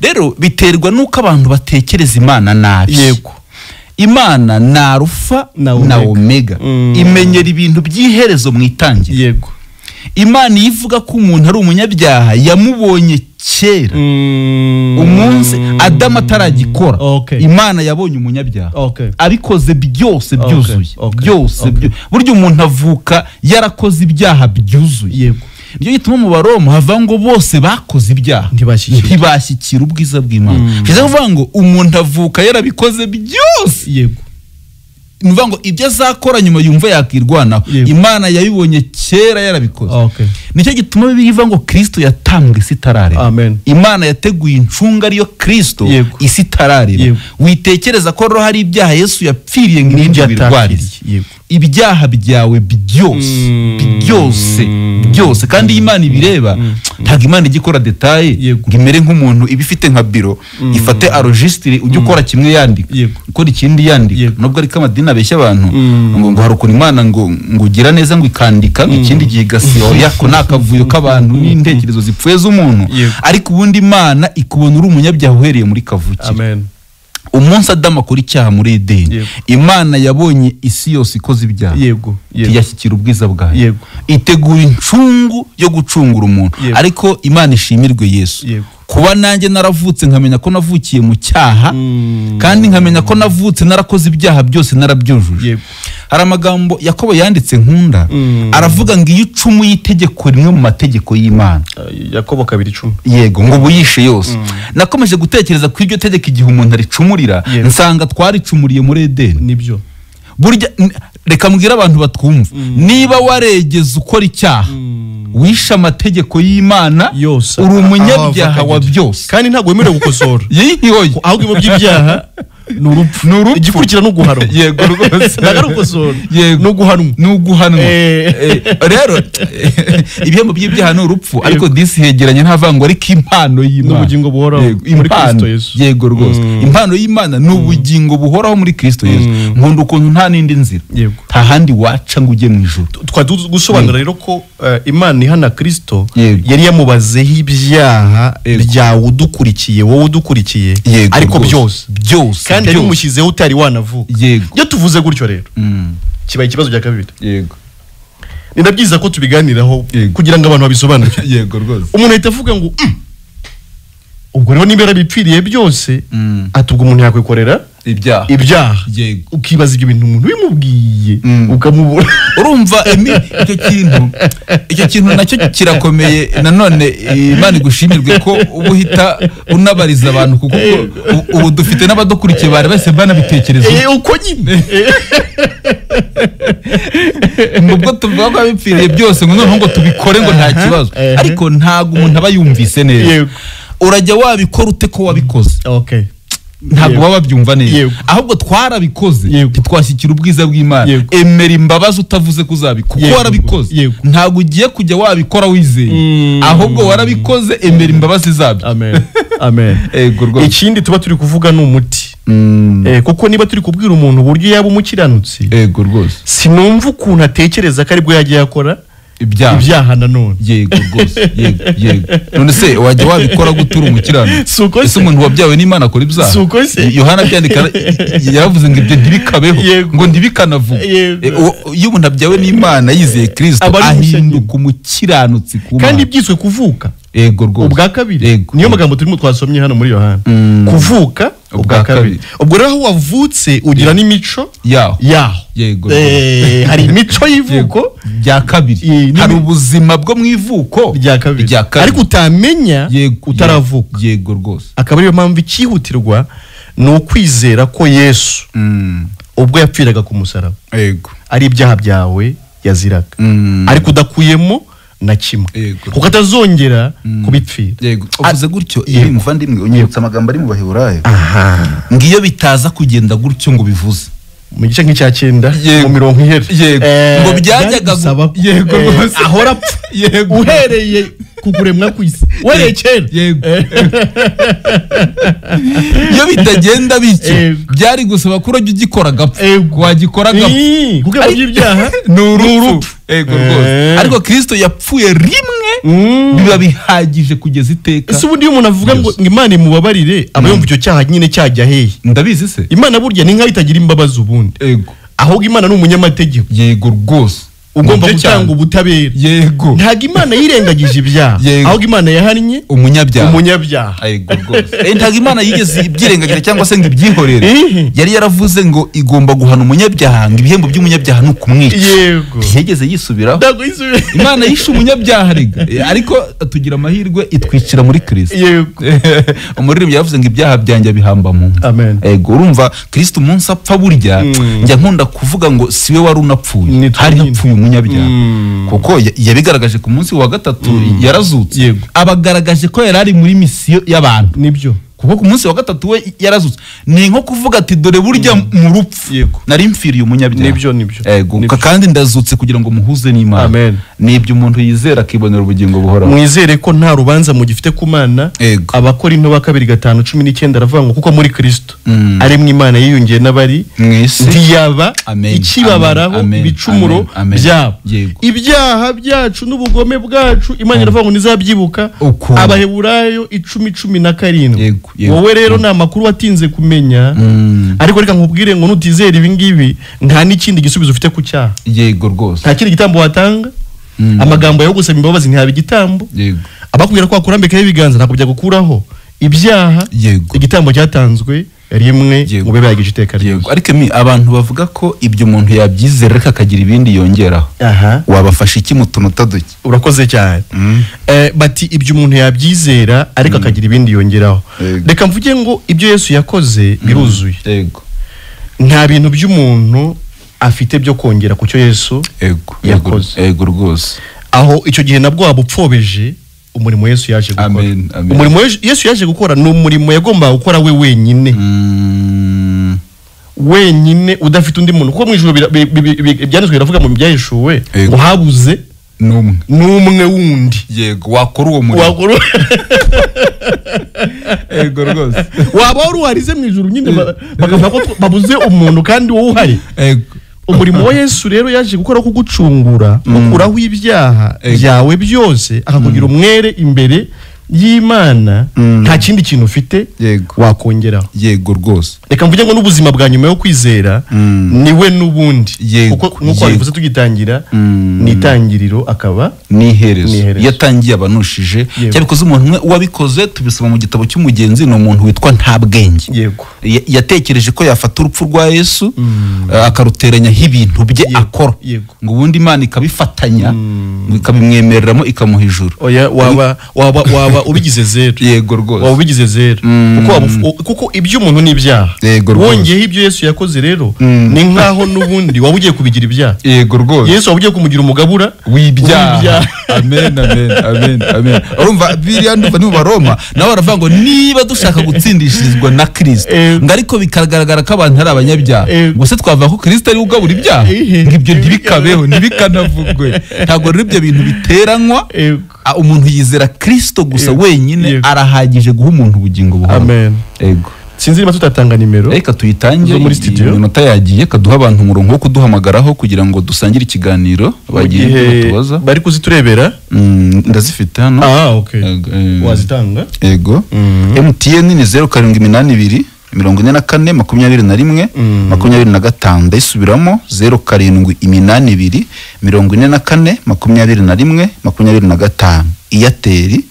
Rero biterwa nuko abantu batekereza Imana nabi. Yego. Imana na Alpha na Omega, imenyera ibintu by'iherezo mu itangira. Yego. Imana ivuga ko umuntu ari umunyabyaha yamubonye kera, umunsi Adamu ataragikora. Imana yabonye umunyabyaha abikoze byose byuzuye. Burya umuntu avuka yarakoze ibyaha byuzuye. Yego. Niyo gituma mu Baroma hava ngo bose bakoze ibyaha ntibashyikira ubwiza bw'Imana. Bivuze kuvuga ngo umuntu avuka yarabikoze byose. Yego. Nuvuga ngo ibyo azakora nyuma yumva yakirwanaho, Imana yabibonye kera yarabikoze. Nicyo gituma bivuga ngo Kristo yatambwe isi itararema. Imana yateguye incunga ariyo Kristo isi itararema. Witekereza ko hari ibyaha Yesu yapfiriye ngo ibyo birwaririye. Ibyaha byawe byose kandi Imana ibireba ntago Imana igikora detail ngo imere nk'umuntu ibifite nka biro ifate registre ujye ukora kimwe yandika ukora ikindi yandika nubwo ari kamadini abeshya abantu ngo hari ukuntu Imana ngo ugira neza ngo ikandika ikindi gihe gasiyo yako nakavuyo k'abantu n'intekerezo zipfuye z'umuntu ariko ubundi Imana ikubona uri umunyabyaha uhereye muri kavuki. Amen. Umunsi Adamu akora icyaha muri Edeni, Imana yabonye isi yose ikoze ibyaha, yashyikira ubwiza bwayo, itegura incungu yo gucungura umuntu. Ariko Imana ishimirwe Yesu, kuba nanjye naravutse nkamenya ko navukiye mu cyaha kandi nkamenya ko navutse narakoze ibyaha byose narabyujuje. Hari amagambo Yakobo yanditse nkunda, aravuga ngo iyo ucumuye itegeko rimwe mu mategeko y'Imana, Yakobo 2:10, yego ngo buyishe yose. Nakomeje gutekereza ku iryo tegeko igihe umuntu aricumurira, nsanga twaricumuriye muri Edeni. Nibyo burya reka mbwira abantu batwumva, niba waregeze ukora icyaha wisha amategeko y'Imana yose, uri umunyabyaha wa byose kandi ntabwo wemerewe gukosora. Ahubwo mu by'ibyaha n'urupfu igikurikira no guhanwa. Yego rwose nagarukosora no guhanwa rero ibihembo by'ibyaha n'urupfu, ariko disi hegeranye ntavango ariko impano y'Imana n'ubugingo buhoraho muri Kristo Yesu. Yego rwose impano y'Imana n'ubugingo buhoraho muri Kristo Yesu. Nkunda ukuntu nta nindi nzira, nta handi waca ngo ujye mu ijuru. Twadusobanura rero ko Imana ihana Kristo yari yamubazeho ibyaha byawe udukurikiye, wowe udukurikiye, ariko byose kandi ari umushyizeho utari wanavuka. Iyo tuvuze gutyo rero kibaye ikibazo cya kabiri. Yego ni nabyiza ko tubiganiraho kugira ngo abantu babisobanukire. Yego rwose umuntu ahita avuga ngo ubwo rero niba yarabipfiriye byose atubwo umuntu yakwikorera ibyaha. Ukibaza ibyo bintu umuntu bimubwiye ukamubura. Urumva icyo kintu nacyo kirakomeye. Nanone Imana igushimirwe ko ubuhita unabariza abantu, kuko ubu dufite n'abadukurikiye bari bese banabitekereza uko nyine nubwo tuvuga ko abipfiriye byose ngo noneho ngo tubikore ngo nta kibazo, ariko ntago umuntu aba yumvise neza. Urajya wabikora ute ko wabikoze? Ntabwo baba byumva neza, ahubwo twarabikoze ntitwashyikira ubwiza bw'Imana. Emera imbabazi utavuze kuzabikora kuko warabikoze. Ntabwo ugiye kujya wabikora wizeye, ahubwo warabikoze, emera imbabazi zabyo. Amen. Ikindi tuba turi kuvuga ni umuti, kuko niba turi kubwira umuntu uburyo yaba umukiranutsi, sinumva ukuntu atekereza ko aribwo yajya yakora ibyaha nanone. Yego rwose yego none se wajya wabikora gutura umukiranutsi? Ese umuntu wabyawe n'Imana akora ibyaha? Yohana byandika yaravuze ngo ibyo ntibikabeho, ngo ntibikanavuga. Iyo umuntu abyawe n'Imana yizeye Kristo ahinduka umukiranutsi ku Mana, kandi byiswe kuvuka. Yego rwose ubwa kabiri niyo magambo turimo twasomye hano muri Yohana. Kuvuka ubwa kabiri. Ubwo rero aho wavutse ugira n'imico yaho. Yego hari imico y'ivuko bya kabiri, hari ubuzima bwo mu ivuko rya kabiri, ariko utamenya utaravuka. Yego rwose akaba ariyo mpamvu ikihutirwa ni ukwizera ko Yesu ubwo yapfiraga ku musaraba ari ibyaha byawe yaziraga, ariko udakuyemo na kimwe, kuko atazongera kubipfira. Uvuze gutyo iyo muvandimwe unyibutsa amagambo ari mu Baheburayo, ngiyo bitaza kugenda gutyo ngo bivuze mu gice nk'icya 9 mu mirongo ihere ngo byajyaga yego rwose ahora uhereye kukuremwa kwisi werekera. Iyo bitagenda bityo byari gusaba ko urajya ugikora gapfa, wagikora gapfa kuko ibyaha n'urupfu. Yego rwose ariko Kristo yapfuye rimwe biba bihagije kugeza iteka. Ese ubundi iyo umuntu avuga ngo Imana imubabarire aba yumva icyo cyaha nyine cyajya hehe? Ndabizi se Imana burya ni nkaho itagira imbabazi ubundi. Ahubwo Imana ni umunyamategeko. Yego rwose ugomba gutanga ubutabera. Ntago Imana yirengagije ibyaha, ahubwo Imana yahannye umunyabyaha. Yego rwose ntago Imana yigeze ibyirengagira cyangwa se ngo ibyihorere. Yari yaravuze ngo igomba guhana umunyabyaha, ngo ibihembo by'umunyabyaha ni ukumwica. Yigeze yisubiraho. Imana yishe umunyabyaha ariko tugira amahirwe itwicira muri Kristo. Umuririmbyi yavuze ngo ibyaha byanjye bihamba mu mva. Yego urumva Kristo umunsi apfa burya njya nkunda kuvuga ngo siwe wari unapfuye, hari hapfuye umunyabyaha, kuko yabigaragaje ku munsi wa gatatu yarazutse. Abagaragaje ko yari ari muri misiyo y'abantu. Nibyo kuko ku munsi wa gatatu we yarazutse. Ni nko kuvuga ati dore burya mu rupfu nari mfiriye umunyabyaha. Nibyo. Kandi ndazutse kugira ngo muhuze n'Imana. Amen. Nibyo umuntu yizera akibonera ubugingo buhoraho. Mwizere ko nta rubanza mu gifite ku Mana. Abakorinto ba 2:5-19 aravuga ngo kuko muri Kristo ari mu Imana yiyungiye n'abari ntiyaba ikibabaraho ibicumuro byabo. Ibyaha byacu n'ubugome bwacu Imana iravuga ngo nizabyibuka. Abaheburayo 10:17. Wowe rero nta makuru watinze kumenya, ariko reka nkubwire ngo nutizera ibi ngibi nta n'ikindi gisubizo ufite ku cyaha. Yego rwose. Nta kindi gitambo watanga. Amagambo yo gusaba imbabazi ntihaba igitambo. Abakubwira ko wakurambikaho ibiganza ntabwo bya gukuraho ibyaha. Igitambo cyatanzwe rimwe mu bibe yagize iteka ryose. Ariko abantu bavuga ko ibyo umuntu yabyizera reka akagira ibindi yongeraho. Wabafasha iki mu tunota duke? Urakoze cyane. Bati ibyo umuntu yabyizera ariko akagira ibindi yongeraho. Reka mvuge ngo ibyo Yesu yakoze biruzuye. Nta bintu by'umuntu afite byo kongera ku cyo Yesu yakoze. Rwose. Aho icyo gihe nabwo wabupfobeje umurimo Yesu yaje gukora. Umurimo Yesu yaje gukora ni umurimo yagomba gukora we wenyine. Wenyine udafite undi muntu. Kuko mu ijuru byanditswe biravuga mu byahishuwe ngo habuze n'umwe wundi. Yego wakora uwo murimo. Yego rwose. Waba wari uharize mu ijuru nyine bakavuga ko babuze umuntu kandi wowe uhari. Umurimo wa Yesu rero yaje gukora kugucungura, ukuraho ibyaha byawe byose, akakugira umwere imbere y'Imana. Nta kindi kintu ufite wakongeraho. Yego rwose. Reka mvuge ngo n'ubuzima bwa nyuma yo kwizera niwe n'ubundi. Kuko nkuko bivuze tugitangira ni itangiriro akaba n'iherezo. Yatangiye abanushije cyabikoze umuntu umwe wabikoze. Tubisoma mu gitabo cy'umugenzi, ni umuntu witwa Ntabwenge. Yatekereje ko yafata urupfu rwa Yesu akaruteranyaho ibintu bye akora, ngo ubundi Imana ikabifatanya ikabimwemereramo ikamuha ijuru. Waba ubigize zero. Yego rwose. Waba ubigize zero. Kuko ibyo umuntu ni ibyaha. Wongeyeho ibyo Yesu yakoze rero ni nkaho n'ubundi waba ugiye kubigira ibyaha. Yego rwose. Yesu waba ugiye kumugira umugabura w'ibyaha. Amen. Urumva biriya nduva ni mu Baroma nawe baravuga ngo niba dushaka gutsindishirizwa na Kristo ngo ariko bikagaragara ko abantu ari abanyabyaha, ngo se twavuga ko Kristo ari ugabura ibyaha? Ngibyo ntibikabeho ntibikanavugwe. Ntabwo rero ibyo bintu biteranywa. Umuntu yizera Kristo gusa wenyine arahagije guha umuntu ubugingo buhoraho. Amen. Sinzi niba tutatanga nimero. Reka tuyitange muri studio. Iminota yagiye kaduha abantu umurongo wo kuduhamagaraho kugira ngo dusangire ikiganiro. Bagiye tubaza. Bari kuziturebera? Ndazifite hano. Okay. Wazitanga? Yego. MTN ni 0782 44 21 25 ndayisubiramo 0782 44 21 25. Airtel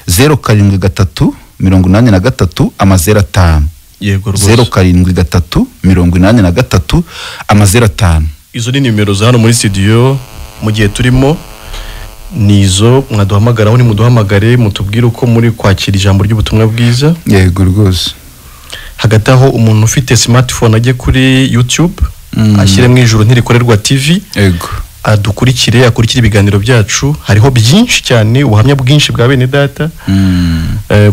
0783 83 5. Yego rwose. 0783 83 5. Izo ni nimero za hano muri studio mu gihe turimo. Nizo mwaduhamagaraho, ni muduhamagare mutubwire uko muri kwakira ijambo ry'ubutumwa bwiza. Yego rwose. Hagati aho umuntu ufite smartphone ajye kuri YouTube ashyire mu ijuru ntirikorerwa TV. Yego. Adukurikire, akurikire ibiganiro byacu. Hariho byinshi cyane, ubuhamya bwinshi bwa bene data,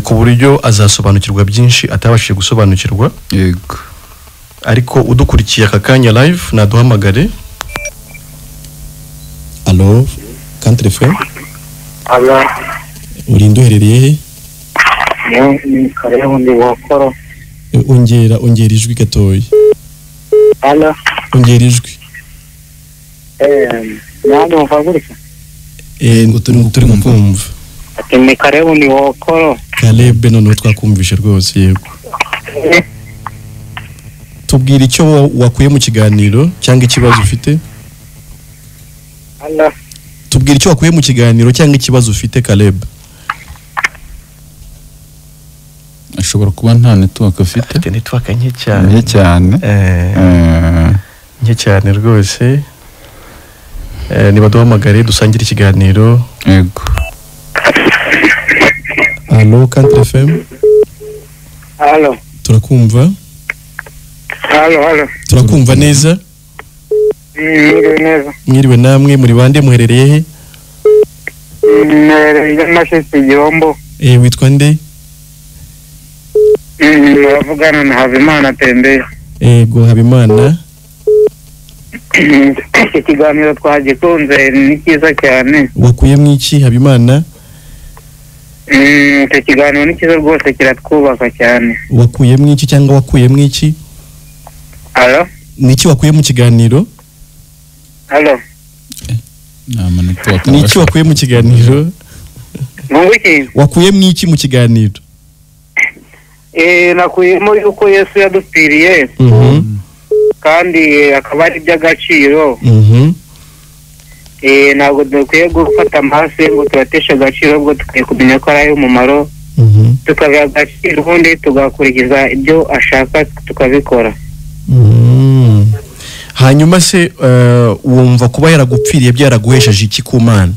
ku buryo azasobanukirwa byinshi atabashije gusobanukirwa. Yego. Ariko udukurikiye aka kanya live naduhamagare. Allo, Country FM. Allo. Uri ndoherereye he? Ni Kareho ndi wakoro. Ongera ijwi gatoya. Allo. Ongera ijwi. Nani mfagurika? Turi kumva. Ati ni Kareho ndi wakoro. Caleb none twakumvishe rwose. Yego. Tubwira icyo wakuye mu kiganiro cyangwa ikibazo ufite. Allo. Tubwira icyo wakuye mu kiganiro cyangwa ikibazo ufite Caleb. Ashobora kuba nta network afite. Afite network nke cyane. Nke cyane rwose. Niba duhamagare dusangire ikiganiro. Yego. Allo, Country FM. Allo. Turakumva. Allo. Turakumva neza. Neza. Mwiriwe namwe, muri bande muherereye he? Mwereye Mashesi Gihombo. Witwa nde? muravugana na Habimana Tembe. Ego Habimana. Iki kiganiro twagikunze ni cyiza cyane. Wakuyemo iki Habimana? Iki kiganiro ni cyiza rwose kiratwubaka cyane. Wakuyemo iki cyangwa wakuyemo iki? Allo? Niki wakuye mu kiganiro? Allo? Niki wakuye mu kiganiro? Munguki? Wakuyemo iki mu kiganiro? Nakuyemo yuko Yesu yadupfiriye. Kandi akaba ari by'agaciro. Ntabwo dukwiye gufata amahase ngo turateshe agaciro, ubwo tukwiye kumenya ko ari umumaro. Tukabiha agaciro ubundi tugakurikiza ibyo ashaka tukabikora. Hanyuma se wumva kuba yaragupfiriye byaraguhesheje iki ku Mana?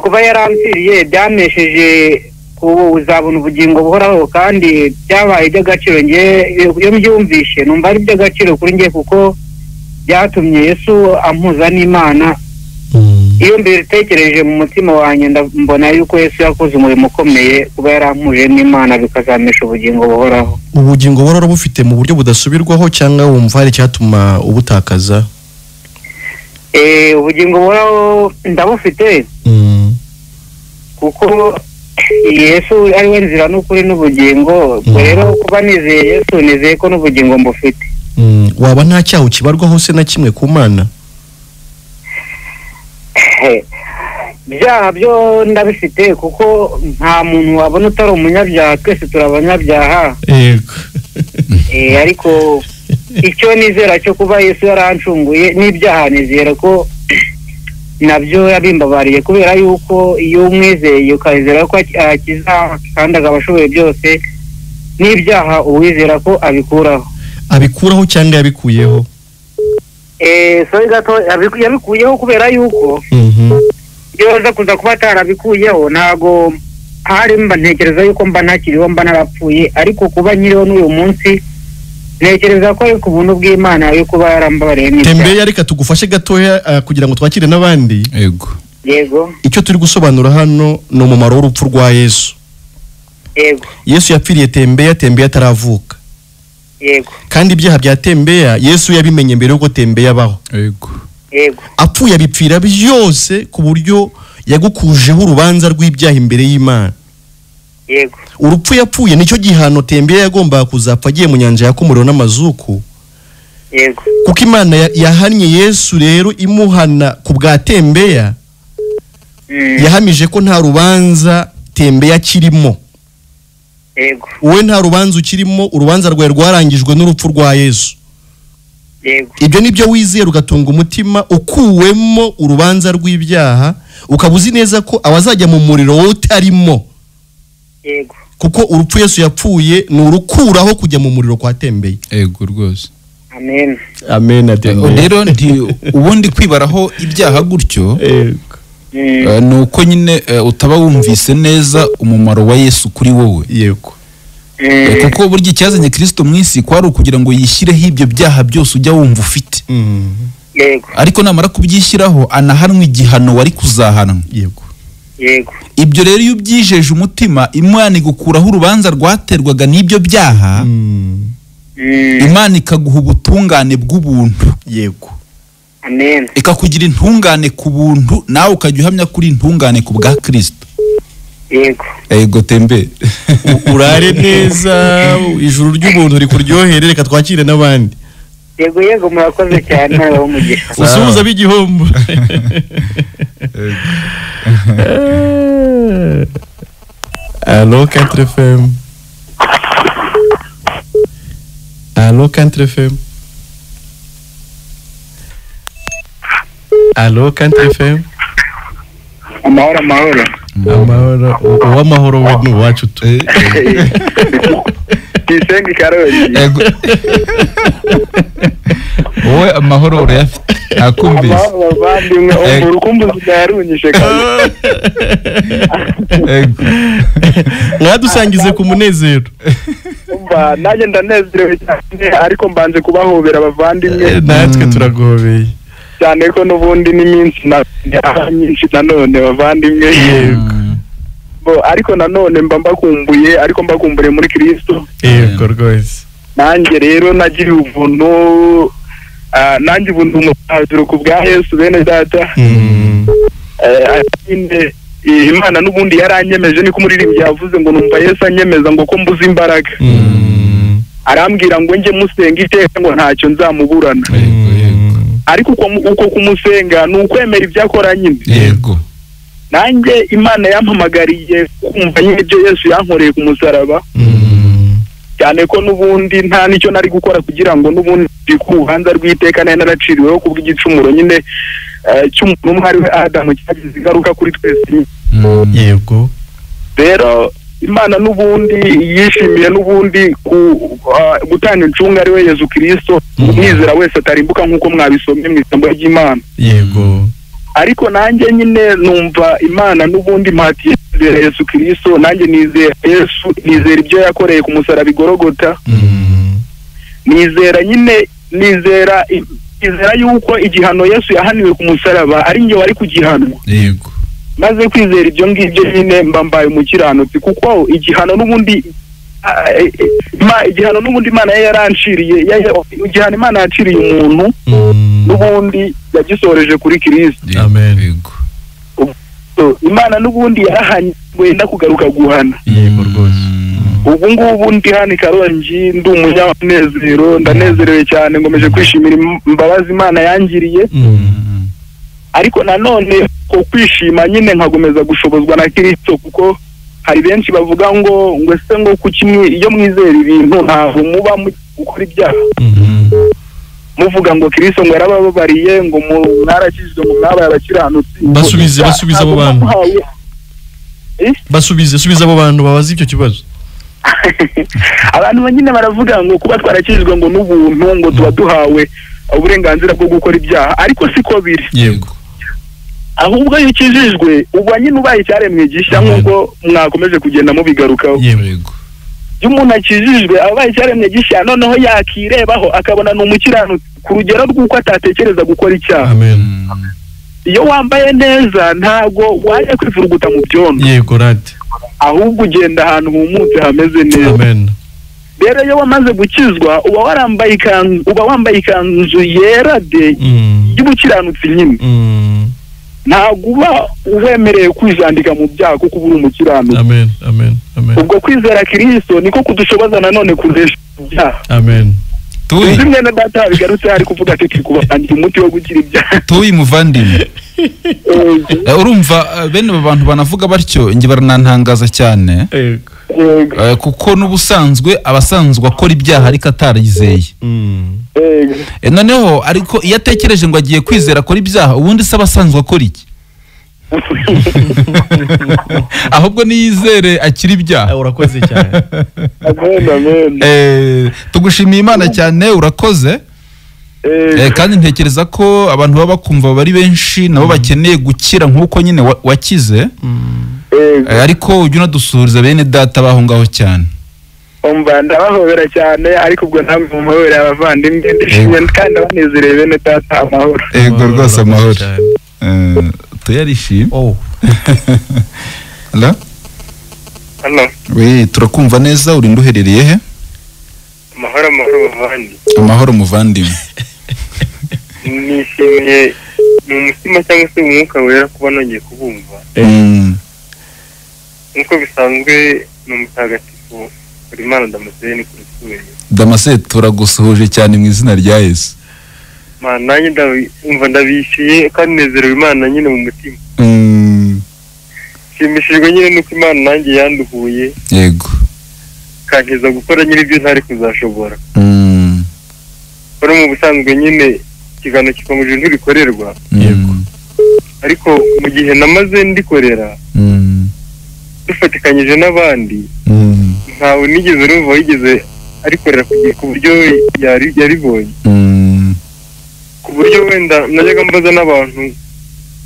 Kuba yarampfiriye byamesheje uzabona ubugingo buhoraho, kandi byabaye iby'agaciro. Iyo mbyumvishe numva ari iby'agaciro kuri njye, kuko byatumye Yesu ampuza n'Imana. Iyo mbitekereje mu mutima wanjye mbona yuko Yesu yakoze umurimo ukomeye kuba yarampuje n'Imana, bikazamesha ubugingo buhoraho. Ubugingo buhoraho bufite mu buryo budasubirwaho cyangwa wumva hari cyatuma ubutakaza? Ubugingo buhoraho ndabufite, kuko Yesu ari we nzira n'ukuri n'ubugingo. Rero kuba nizeye Yesu, nizeye ko n'ubugingo mbufite. Waba nta cyaha ukibarwaho se na kimwe ku Mana? Byaha byo ndabifite, kuko nta muntu wabona utari umunyabyaha, twese turabanyabyaha. Yego. Ariko icyo nizera cyo kuba Yesu yarancunguye n'ibyaha, nizera ko nabyo yabimbabariye, kubera yuko iyo umwizeye ukazera ko akiza kandi akaba ashoboye byose, n'ibyaha uwizera ko abikuraho cyangwa yabikuyeho? Sorry gato, yabikuyeho kubera yuko iyo nza kuza kuba atarabikuyeho ntago hari mba ntekereza yuko mba ntakiriho, mba narapfuye. Ariko kuba nyiriho n'uyu munsi ntekereza ko ari ku buntu bw'Imana yo kuba yarambabariye n'ibyaha. Tembe reka tugufashe gatoya kugira ngo twakire n'abandi. Yego. Icyo turi gusobanura hano ni umumaro w'urupfu rwa Yesu. Yego. Yesu yapfiriye Tembe ataravuka. Yego. Kandi ibyaha bya Tembe Yesu yabimenye mbere yuko Tembe yabaho. Yego. Apfuye abipfira byose ku buryo yagukujeho urubanza rw'ibyaha imbere y'Imana. Yego. Urupfu yapfuye nicyo gihano Tembe yagomba kuzapfa agiye mu nyanja yakomorero n'amazuku. Yego. Kuko Imana yahannye Yesu rero imuhana ku bwa Tembe yahamije ko nta rubanza Tembe yakirimo. Yego. Wowe nta rubanza ukirimo, urubanza rwawe rwarangijwe n'urupfu rwa Yesu. Yego. Ibyo nibyo wizera ugatunga umutima, ukuwemo urubanza rw'ibyaha, ukabuzi neza ko abazajya mu muriro wowe utarimo. Yego. Kuko urupfu Yesu yapfuye ni urukuraho kujya mu muriro kwa Tembe. Yego rwose. Amen. Amen. Rero ubundi kwibaraho ibyaha gutyo, nuko nyine utaba wumvise neza umumaro wa Yesu kuri wowe. Yego. Kuko burya icyazanye Kristo mu isi kwari ukugira ngo yishyireho ibyo byaha byose ujya wumva ufite. Yego. Ariko namara kubyishyiraho anahanwa igihano wari kuzahanwa. Yego. Yego. Ibyo rero iyo ubyijeje umutima, Imana igukuraho urubanza rwaterwaga n'ibyo byaha. Imana ikaguha ubutungane bw'ubuntu. Yego. Amen. Ikakugira intungane ku buntu, nawe ukajya uhamya kuri intungane ku bwa Kristo. Yego. Yego Tembe. Urare neza, ijuru ry'ubuntu rikuryohere, reka twakire n'abandi. Yego murakoze cyane nawe umugisha. Usuhuza b'igihombo. Allo Country FM. Allo Country FM. Allo Country FM. Amahoro. Uw'amahoro we ni uwacu tu. Kisengi Karoli. Wowe amahoro urayafite. Akumvise. Bavandimwe urukumbuzi yarunyishe kandi. Mwadusangize ku munezero. Umva nanjye ndanezerewe cyane, ariko mbanze kubahobera abavandimwe. Natwe turaguhobeye cyane ko n'ubundi n'iminsi nyinshi nanone bavandimwe. Yego. ariko nanone mba mbakumbuye ariko mbakumbure muri Kristo. Yego rwose. Nanjye rero nagira ubuntu nanjye ubuntu umuzuru ku bwa Yesu bene data. Imana n'ubundi yaranyemeje niko umuririmbyi yavuze ngo numva Yesu anyemeza ngo ko mbuze imbaraga. Arambwira ngo nje musenga iteka ngo ntacyo nzamuburana. Ariko uko kumusenga nukwemera ibyakora nyine. Yego. Nanjye Imana yampamagariye kumva nyine ibyo Yesu yankoreye ku musaraba. Cyane ko n'ubundi nta nicyo nari gukora kugira ngo n'ubundi ku ruhande rw'iteka nayo naraciriweho kubw'igicumuro nyine cy'umuntu umwe ari we Adamu cyagize ingaruka kuri twese. Yego. Rero Imana n'ubundi yishimiye n'ubundi gutanga incunga ari we Yesu Kristo, umwizera wese atarimbuka nk'uko mwabisomye mu ijambo ry'Imana. Yego. Ariko nanjye nyine numva Imana n'ubundi mpatiye Yesu Kristo, nanjye nizera Yesu, nizera ibyo yakoreye ku musaraba Igorogota. Nizera yuko igihano Yesu yahaniwe ku musaraba ari njye wari kugihanwa. Yego. Maze kwizera ibyo ngibyo nyine mbaye umukiranutsi, kuko igihano n'ubundi Imana yaranciriye, igihano Imana yaciriye umuntu n'ubundi yagisoreje kuri Kristo. Amen. Yego. Imana n'ubundi yarahanye wenda kugaruka guhana. Yego rwose. Ubu ngubu ndi hano i Karongi, ndi umunyamunezero, ndanezerewe cyane, ngomeje kwishimira imbabazi Imana yangiriye. Ariko nanone ko kwishima nyine nkagomeza gushobozwa na Kristo, kuko hari benshi bavuga ngo ese ngo kuki iyo mwizera ibintu ntaho muba gukora ibyaha. Muvuga ngo Kristo ngo yarababariye ngo mwarakijwe ngo mwabaye abakiranutsi. Basubize abo bantu. Basubize abo bantu babaza icyo kibazo. Abantu nyine baravuga ngo kuba twarakijwe ngo n'ubuntu ngo tuba duhawe uburenganzira bwo gukora ibyaha, ariko siko biri. Yego. Ahubwo iyo ukijijwe uba nyine ubaye icyaremwe gishya nk'uko mwakomeje kugenda mubigarukaho. Yego. Iyo umuntu akijijwe abaye icyaremwe gishya, noneho yakirebaho akabona ni umukiranutsi ku rugero rw'uko atatekereza gukora icyaha. Amen. Iyo wambaye neza ntago wajya kwivuruguta mu byondo. Yego rati. Ahubwo ugenda ahantu humutse hameze neza. Amen. Rero iyo wamaze gukizwa uba wambaye ikanzu yera de y'ubukiranutsi nyine. Ntabwo uba uwemereye kwijandika mu byaha kuko uba uri umukiranutsi. Amen. Ubwo kwizera Kristo niko kudushoboza nanone kuresha ibyaha. Amen. Tuzi mwene data bigarutse hari kuvuga ati kubangira umuti wo gukira ibyaha. Tuyi muvandimwe. Urumva bene abantu banavuga batyo nge baranantangaza cyane. Kuko n'ubusanzwe abasanzwe akora ibyaha ariko atarizeye. Noneho ariko iyo atekereje ngo agiye kwizera akora ibyaha, ubundi se abasanzwe akora iki? Ahubwo niyizere akiri ibyaha. Urakoze cyane. Amen. Tugushimiye Imana cyane, urakoze. Kandi ntekereza ko abantu baba bakumva bari benshi nabo bakeneye gukira nk'uko nyine wakize. Ariko ujye unadusuhuriza bene data baho ngaho cyane. Ndabahobera cyane, ariko ubwo namwe muhobera abavandimwe, ndishimye kandi abanezereye bene data amahoro. Yego rwose amahoro. Tuyarishimye. Hello? Oui, turakumva neza, uri nduherereye he? Amahoro muvandi. Amahoro muvandimwe. Nishimiye mu mutima cyangwa se umwuka wera kuba nongeye kubumva. Nkuko bisanzwe ni umutagatifu Imana Damascene kurisuye. Damascene turagusuhuje cyane mu izina rya Yesu. Nanjye ndabishiye kandi nezerewe Imana nyine mu mutima. Nshimishijwe nyine nuko Imana nanjye yanduhuye. Yego. Kankiza gukora nyine ibyo ntari kuzashobora. Kora mu busanzwe nyine ikiganiro kikomeje nturikorerwa. Yego. Ariko mu gihe namaze ndikorera dufatikanyije n'abandi, ntawe nigeze urumva yigeze arikorera ku buryo yaribonye. Ku buryo wenda najyaga mbaza n'abantu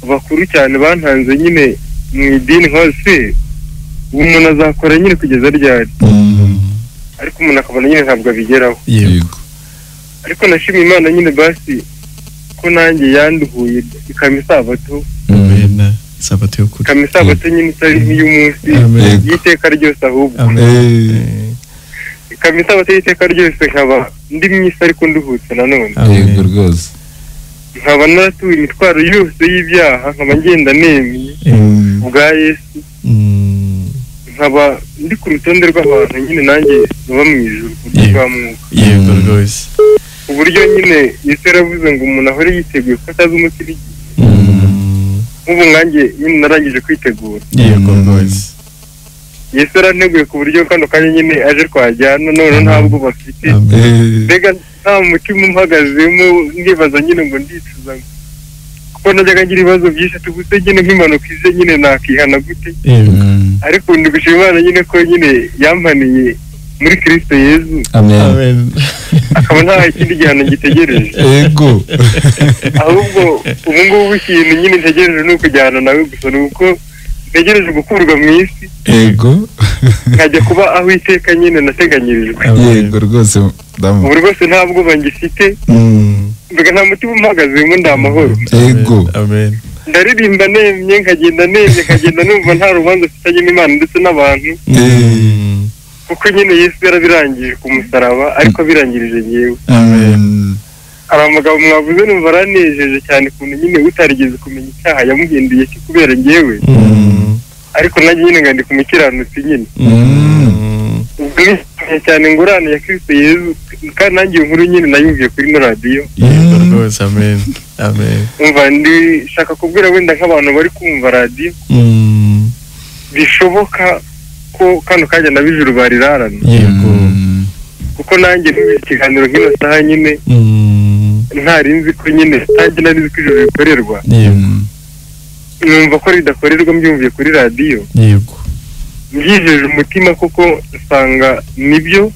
bakuru cyane bantanze nyine mu idini hose, umuntu azakora nyine kugeza ryari. Ariko umuntu akabona nyine ntabwo abigeraho. Yego. Ariko nashimye Imana nyine basi ko nanjye yanduhuye ikama isabato. Sabato y'ukuri. kama isabato nyine itari y'umunsi y'iteka ryose ahubwo. Kama isabato y'iteka ryose nkaba ndi mwisi ariko nduhutse nanone. Yego rwose. Nkaba naratuye imitwaro yose y'ibyaha nkaba ngenda nemye ubwa Yesu. Nkaba ndi ku rutonde rw'abantu nyine nanjye baba mu ijuru rwa Mwuka. Yego rwose. Uburyo nyine Yesu yaravuze ngo umuntu ahore yiteguye ko atazi umunsi w'igihe. Ubu nkanjye nyine narangije kwitegura. Yego rwose. Yesu yaranteguye ku buryo kano kanya nyine aje twajyana none ntabwo bafite. Mbega nta mutima umpagazemo ndibaza nyine ngo ndicuza kuko najyaga ngira ibibazo byinshi tuguse nyine nk'impanuka ije nyine nakihana gute. Ariko ndi gushima Imana nyine ko nyine yampaniye muri Kristo Yesu. Amen. Akaba nta ikindi gihano gitegereje. Yego. Ahubwo ubu ngubu ikintu nyine ntegereje ni ukujyana nawe gusa nuko ntegereje gukurwa mu isi. Yego. Nkajya kuba aho iteka nyine nateganyirijwe. Yego rwose ubu rwose ntabwo bangifite. Mbega nta mutima umpagazemo ndamahoro. Yego. Amen. Ndaririmba nemye nkagenda numva nta rubanza mfitanye n'Imana ndetse n'abantu. Kuko nyine Yesu yarabirangije ku musaraba ariko abirangirije ngewe. Amen. Aba mugabo mwavuze numva aranejeje cyane kuntu nyine utarigeze kumenya icyaha yamuhinduye cyo kubera ngewe. Ariko nanjye nyine ngandi ku mukiranutsi nyine. Ubwo ni cyane ngurane ya Kristo Yesu kandi nanjye inkuru nyine nayumviye kuri radio. Yego rwose. Amen. Amen. Umva ndishaka kubwira wenda nk'abantu bari kumva radio. Bishoboka ko kano kajya nabijuru barirarana. Yego. Kuko nanjye n'ikiganiro nk'ino saha nyine ntari nzi ko nyine nanjye nari nzi ko ijuru rikorerwa. Yego. Numva ko ridakorerwa mbyumviye kuri radio. Yego. Mbijeje umutima kuko usanga nibyo.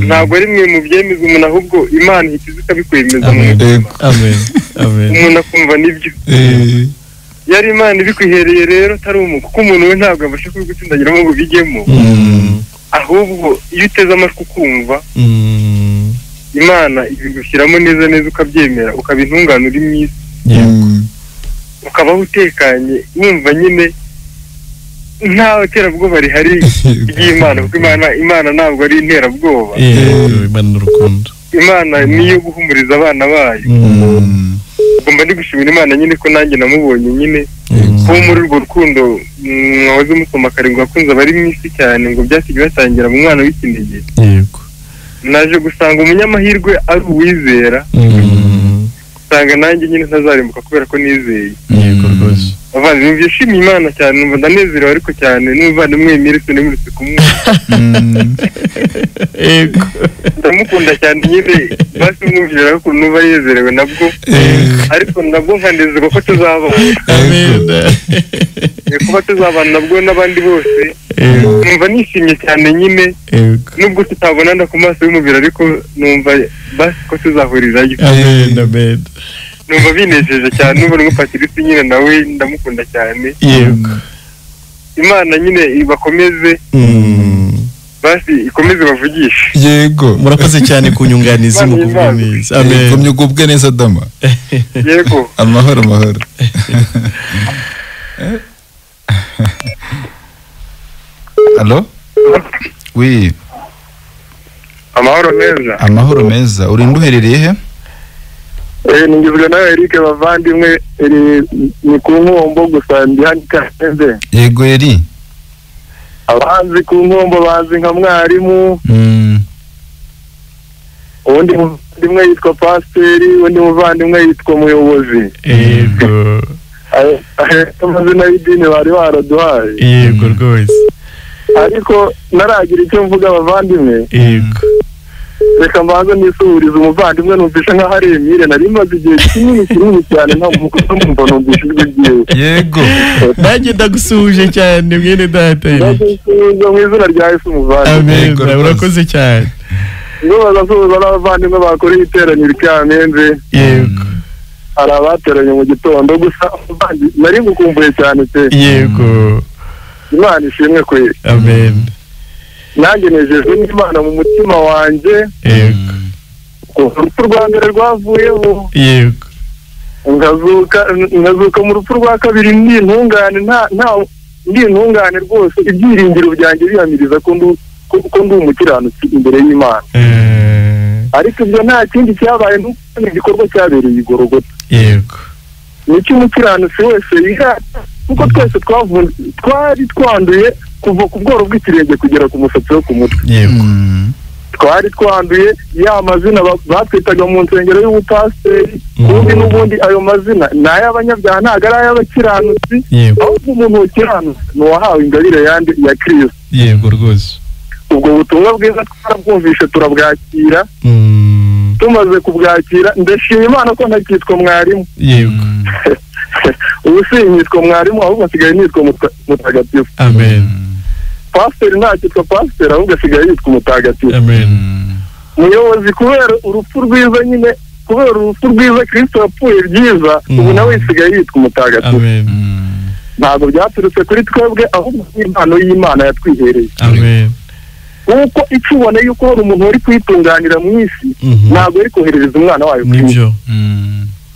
Ntabwo ari mwe mu byemeza umuntu ahubwo Imana ihita ikabikwemeza mu mutima. Amen. Amen. Umuntu akumva nibyo. Yari Imana ibikwihereye rero atari umuntu kuko umuntu we ntabwo abasha kubigutsindagiramo ngo bijyemo. Ahubwo iyo uteze amatwi ukumva Imana ibigushyiramo neza ukabyemera ukaba intungane uri mu isi. Ukabaho utekanye wumva nyine nta terabwoba rihari ry'Imana kuko Imana ntabwo ari interabwoba. Imana n'urukundo. Imana niyo guhumuriza abana bayo. Ugomba ndi gushimira Imana nyine ko nanjye namubonye nyine ko muri urwo rukundo mwahoze musoma kare ngo akunze abari mu isi cyane ngo byasigaye batangira mu mwana w'ikinege. Yego. Naje gusanga umunyamahirwe ari uwizera. Usanga nanjye nyine ntazarimbuka kubera ko nizeye. Yego rwose. Abavandimwe bishimiye Imana cyane numva ndanezerewe ariko cyane n'umuvandimwe Emerson n'imurutse kumwe. Yego. Ndamukunda cyane nyine basi mwumvira ko numva yezerewe nabwo. Ariko nabwo nkanezerwa ko tuzabana. Amen. Kuba tuzabana nabwo n'abandi bose. Numva nishimye cyane nyine. Nubwo tutabonana ku maso y'umubiri ariko numva basi ko tuzahurirayo. Amen. Amen. Numva binejeje cyane numva n'umupatirisi nyine nawe ndamukunda cyane. Yego. Imana nyine ibakomeze. Basi ikomeze bavugisha. Yego. Murakoze cyane kunyunganiza mu kuvuga neza. Amen. Komye gubwe neza Dama. Yego. Amahoro. Allo? Oui. Amahoro meza. Uri nduherereye he? Ningizwe na Eric bavandimwe ni ku Nkombo gusa ndi hano Kasenze. Yego Eri. Abahanzi ku Nkombo bazi nka mwarimu. Undi muvandimwe yitwa Pasiteri, undi muvandimwe yitwa Muyobozi. Yego. Amazina y'idini bari baraduhaye. Yego rwose. Ariko naragira icyo mvuga abavandimwe. Yego. Reka mbanza nisubiriza umuvandimwe numvisha nkaho ari Emile nari maze igihe kinini cyane nta muntu numva numvisha ijwi ryiwe. Yego. Nanjye ndagusuhuje cyane mwene data. Ndagusuhuza mu izina rya Yesu umuvandimwe. Amen. Urakoze cyane. Ngo bazasuhuza n'abavandimwe bakoreye iteraniro ry'Amenze. Yego. Hari abateranye mu gitondo gusa nari ngukumbuye cyane pe. Yego. Imana ishimwe kwe. Amen. Nanjye nejejwe n'Imana mu mutima wanjye. Yego. Urupfu rwa mbere rwavuyeho. Yego. ngazuka mu rupfu rwa kabiri ndi intungane rwose, ibyiringiro byanjye bihamiriza ko ndi umukiranutsi imbere y'Imana. Ariko ibyo nta kindi cyabaye, ni igikorwa cyabereye i Golgotha. Yego. Nicyo umukiranutsi wese yigata, kuko twese twari twanduye kuva ku bworo bw'ikirenge kugera ku musatsi wo ku mutwe. Yego. Twari twanduye ya mazina batwitaga mu nsengero y'ubupasiteri, ubundi n'ubundi ayo mazina ni ay'abanyabyaha ntabwo ari ay'abakiranutsi, ahubwo umuntu ukiranutse ni uwahawe ingabire yandi ya Kristo. Yego rwose. Ubwo butumwa bwiza twarabwumvishe turabwakira, tumaze kubwakira ndashima Imana ko ntakitwa mwarimu. Yego. Ubu sinyitwa mwarimu, ahubwo nsigaye nitwa mutagatifu. Amen. Pasiteri ntakitwa pasiteri, ahubwo asigaye yitwa umutagatifu. Amen. Muyobozi kubera urupfu rwiza nyine, kubera urupfu rwiza Kristo yapfuye ryiza, ubu nawe yisigaye yitwa umutagatifu. Amen. Ntabwo byaturutse kuri twebwe, ahubwo impano y'Imana yatwihereye. Amen. Kuko icyo ubona yuko hari umuntu wari kwitunganira mu isi, ntabwo ari koherereza umwana wayo ku isi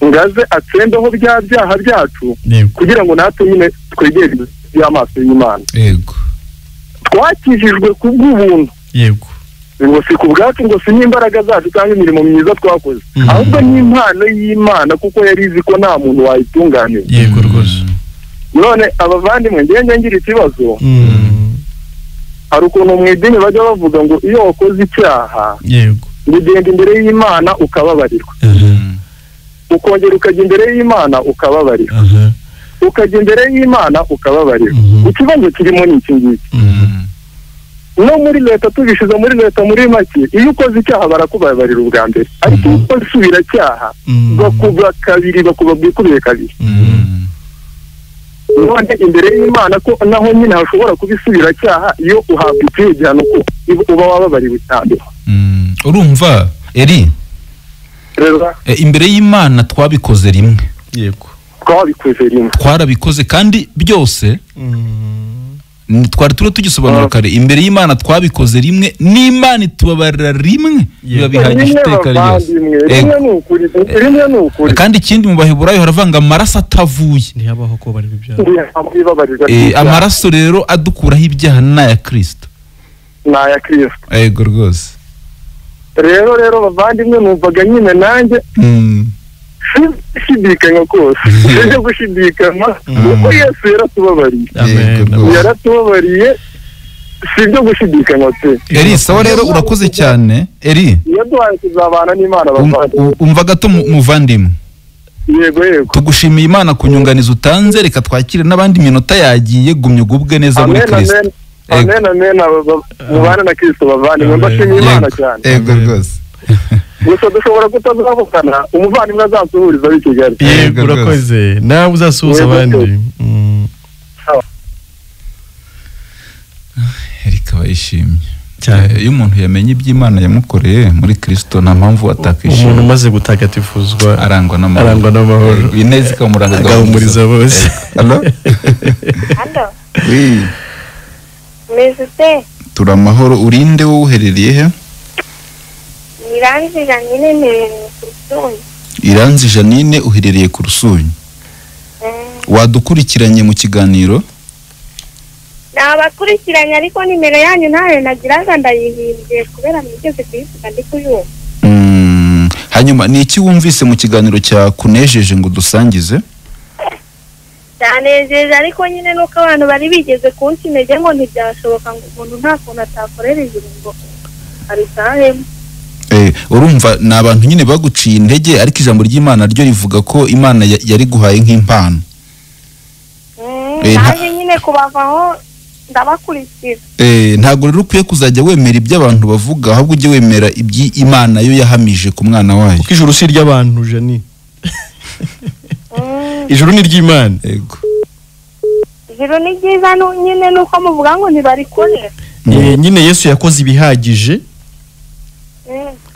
ngaze atsembeho bya byaha byacu, kugira ngo natwe nyine twegere y'amaso y'Imana. Yego. Twakijijwe ku bw'ubuntu. Yego. Ngo si ku bwacu, ngo si n'imbaraga zacu cyangwa imirimo myiza twakoze, ahubwo ni impano y'Imana, kuko yari izi ko nta muntu wayitunganira. Yego rwose. None abavandimwe, ngende ngira ikibazo. Hari ukuntu mu idini bajya bavuga ngo iyo wakoze icyaha, yego, ugenda imbere y'Imana ukababarirwa, ukongera ukajya imbere y'Imana ukababarirwa, ukajya imbere y'Imana ukababarirwa. Ikibazo kirimo ni iki ngiki. No muri leta, tubishize muri leta muri make, iyo ukoze icyaha barakubabarira ubwa mbere, ariko iyo ukoze isubiracyaha bakuba kabiri, bakuba bwikubiye kabiri. None imbere y'Imana ko naho nyine hashobora kubisubira cyaha iyo uhabwa ikihe gihano ko uba wababariwe cyane. Urumva Eri, imbere y'Imana twabikoze rimwe. Yego. Twabikoze rimwe. Twarabikoze kandi byose twari tugisobanura kare, imbere y'Imana twabikoze rimwe, n'Imana itubabarira rimwe, biba bihagije iteka ryose. Rimwe ni ukuri. Kandi ikindi mu Baheburayo haravanga amaraso atavuye ntihabaho ko barirwa ibyaha. Amaraso rero adukuraho ibyaha n'aya Kristo. N'aya Kristo. Yego rwose. Rero bavandimwe, numvaga nyine nanjye shidikanya kose, sibyo gushidikanya, kuko Yesu yaratubabariye. Yaratubabariye, sibyo gushidikanya pe. Eri, sawa rero, urakoze cyane. Eri, yaduhaye kuzabana n'Imana bavandimwe. Umva gato muvandimwe. Yego. Tugushimiye Imana ku nyunganizi utanze, reka twakire n'abandi minota yagiye, gumye ugubwe neza muri Kristo. Amen. Mubana na Kristo bavandimwe, mbashimiye Imana cyane. Yego rwose. Gusa dushobora kutazavugana, umuvandimwe azasuhuriza w'i Kigali. Yego, urakoze. Nawe uzasuhuza abandi. Erika bayishimye. Iyo umuntu yamenye iby'Imana yamukoreye muri Kristo, nta mpamvu atakishima. Umuntu umaze gutagatifuzwa arangwa n'amahoro. Ineza ikamuranga agahumuriza bose. Allo? Allo? Oui. Mezute? Turamahoro. Urinde wowe uherereye he? Iranzi Janine uherereye ku Rusumo. Iranzi Janine uherereye ku Rusumo. Wadukurikiranye mu kiganiro? Nabakurikiranye, ariko nimero yanyu ntayo nagiraga, ndayihimbye kubera mwigeze kuyivuga ndi kuyumva. Hanyuma ni iki wumvise mu kiganiro cya kunejeje ngo dusangize? Cyanejeje, ariko nyine nuko abantu bari bigeze kunsi intege ngo ntibyashoboka ngo umuntu nta kuntu atakorera ijuru ngo arisahemo. Urumva ni abantu nyine baguciye intege, ariko ijambo ry'Imana ryo rivuga ko Imana yari guhaye nk'impano. Naje nyine kubavaho ndabakurikira. Ntabwo rero ukwiye kuzajya wemera ibyo abantu bavuga, ahubwo ujye wemera iby'Imana yo yahamije ku mwana wayo. Kuko ijuru si iry'abantu, Jani. Ijuru ni iry'Imana. Yego. Ijuru ni ryiza nyine nuko muvuga ngo ntibarikorera. Nyine Yesu yakoze ibihagije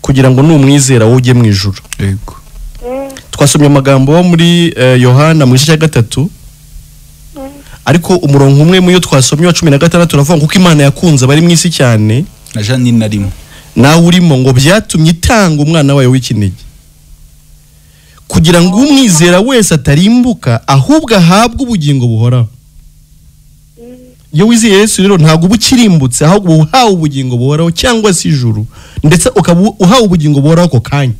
kugira ngo numwizera ujye mu ijuru. Yego. Twasomye amagambo muri Yohana mu gice cya 3, ariko umurongo umwe mu yo twasomye wa 16 turavuga kuko Imana yakunze bari mu isi cyane, na Janine narimo, nawe urimo, ngo byatumye itanga umwana wayo w'ikinege kugira ngo umwizera wese atarimbuka ahubwo ahabwe ubugingo buhoraho. Iyo wizeye Yesu rero ntabwo uba ukirimbutse, ahubwo uhawe ubugingo buhoraho cyangwa se ijuru, ndetse ukaba uhawe ubugingo buhoraho ako kanya.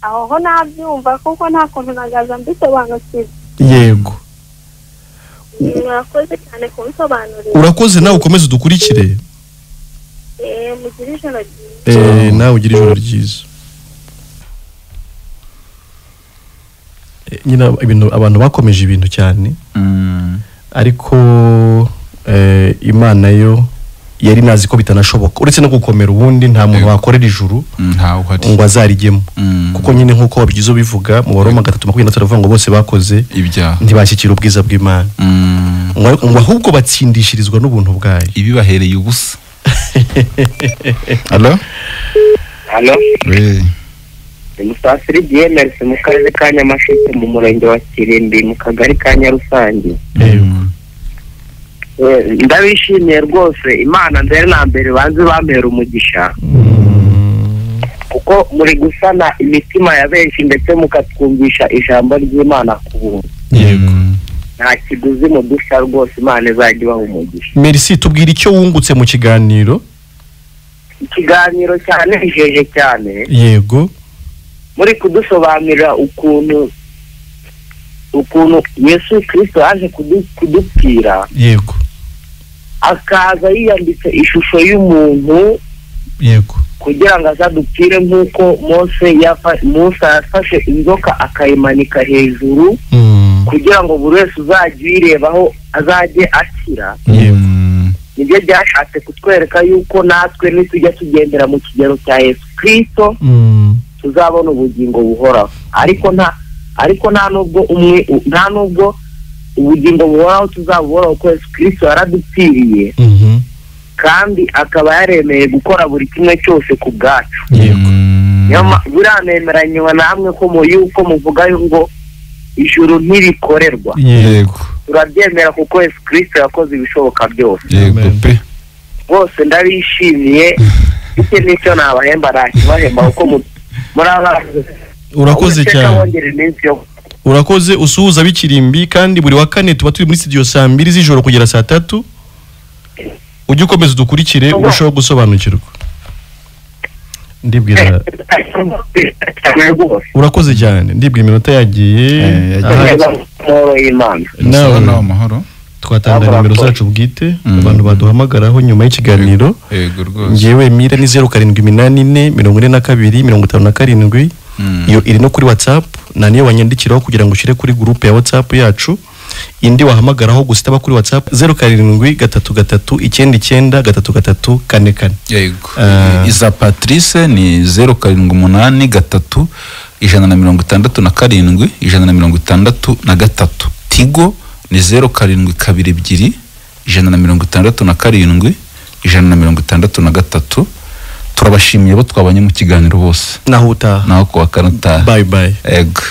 aho nabyumva kuko nta kuntu nagaza mbisobanukirwa. Yego, murakoze cyane kunsobanurira. urakoze, nawe ukomeze udukurikire. Mugire ijoro ryiza. Nawe ugire ijoro ryiza. Nyina ibintu abantu bakomeje ibintu cyane, ariko Imana yo yari nazi ko bitanashoboka, uretse no gukomera ubundi nta muntu wakorera ijuru ngo azarijyemo, kuko nyine nkuko wabigize bivuga mu Baroma 3:23 aravuga ngo bose bakoze ibyaha ntibashyikira ubwiza bw'Imana, ngo ahubwo batsindishirizwa n'ubuntu bwayo. Ibi bahereye ubusa. Allo? Allo? Oui. Musafiri Diemerse mu karere ka Nyamasheke mu murenge wa Kirimbi mu kagari ka Nyarusange. Ndabishimiye rwose, Imana mbere na mbere banze bampera umugisha, kuko muri gusana imitima ya benshi ndetse mukatwumvisha ijambo ry'Imana ku buntu. Yego, nta kiguzi mu dusha rwose, Imana izajya ibaha umugisha. Merci, tubwira icyo wungutse mu kiganiro. Ikiganiro cyanejeje cyane. Yego, muri kudusobanurira ukuntu Yesu Kristo aje kudupfira. Yego, akaza yiyambitse ishusho y'umuntu. Yego, kugira ngo azadupfire nk'uko Musa yafashe inzoka akayimanika hejuru, kugira ngo buri wese uzajya uyirebaho azajye akira. Nibyo byashatse kutwereka yuko natwe nitujya tugendera mu kigero cya Yesu Kristo tuzabona ubugingo buhoraho. Ariko nta nubwo ubugingo buhoraho tuzabuhoraho, kuko Yesu Kristo yaradupfiriye kandi akaba yaremeye gukora buri kimwe cyose ku bwacu. Biranemeranywa namwe ko yuko muvuga ngo ijuru ntirikorerwa. Turabyemera kuko Yesu Kristo yakoze ibishoboka byose. Bose ndabishimiye, icyo nicyo nabahemba nakibahemba kuko muri abantu. Urakoze cyane. Urakoze, usuhuza bikirimbi, kandi buri wa kane tuba turi muri studio saa 2 z'ijoro kugera saa 3. Ujye ukomeza udukurikire urushaho gusobanukirwa. Ndibwira urakoze cyane, ndibwira iminota yagiye. nawe amahoro. Twatanga nimero zacu bwite abantu baduhamagaraho nyuma y'ikiganiro. Ngewe Mira ni 0784425257. Iyo iri no kuri WhatsApp, na niyo wanyandikiraho kugira ngo ushire kuri groupe ya WhatsApp yacu. Indi wahamagaraho gusitaba kuri WhatsApp 0773993344. Yego. Iza Patrice ni 0783167163. Tigo ni 0722167163. Turabashimiye bo twabanye mu kiganiro bose. Naho utaha. Naho kuwa kanota. Bye bye. Ego.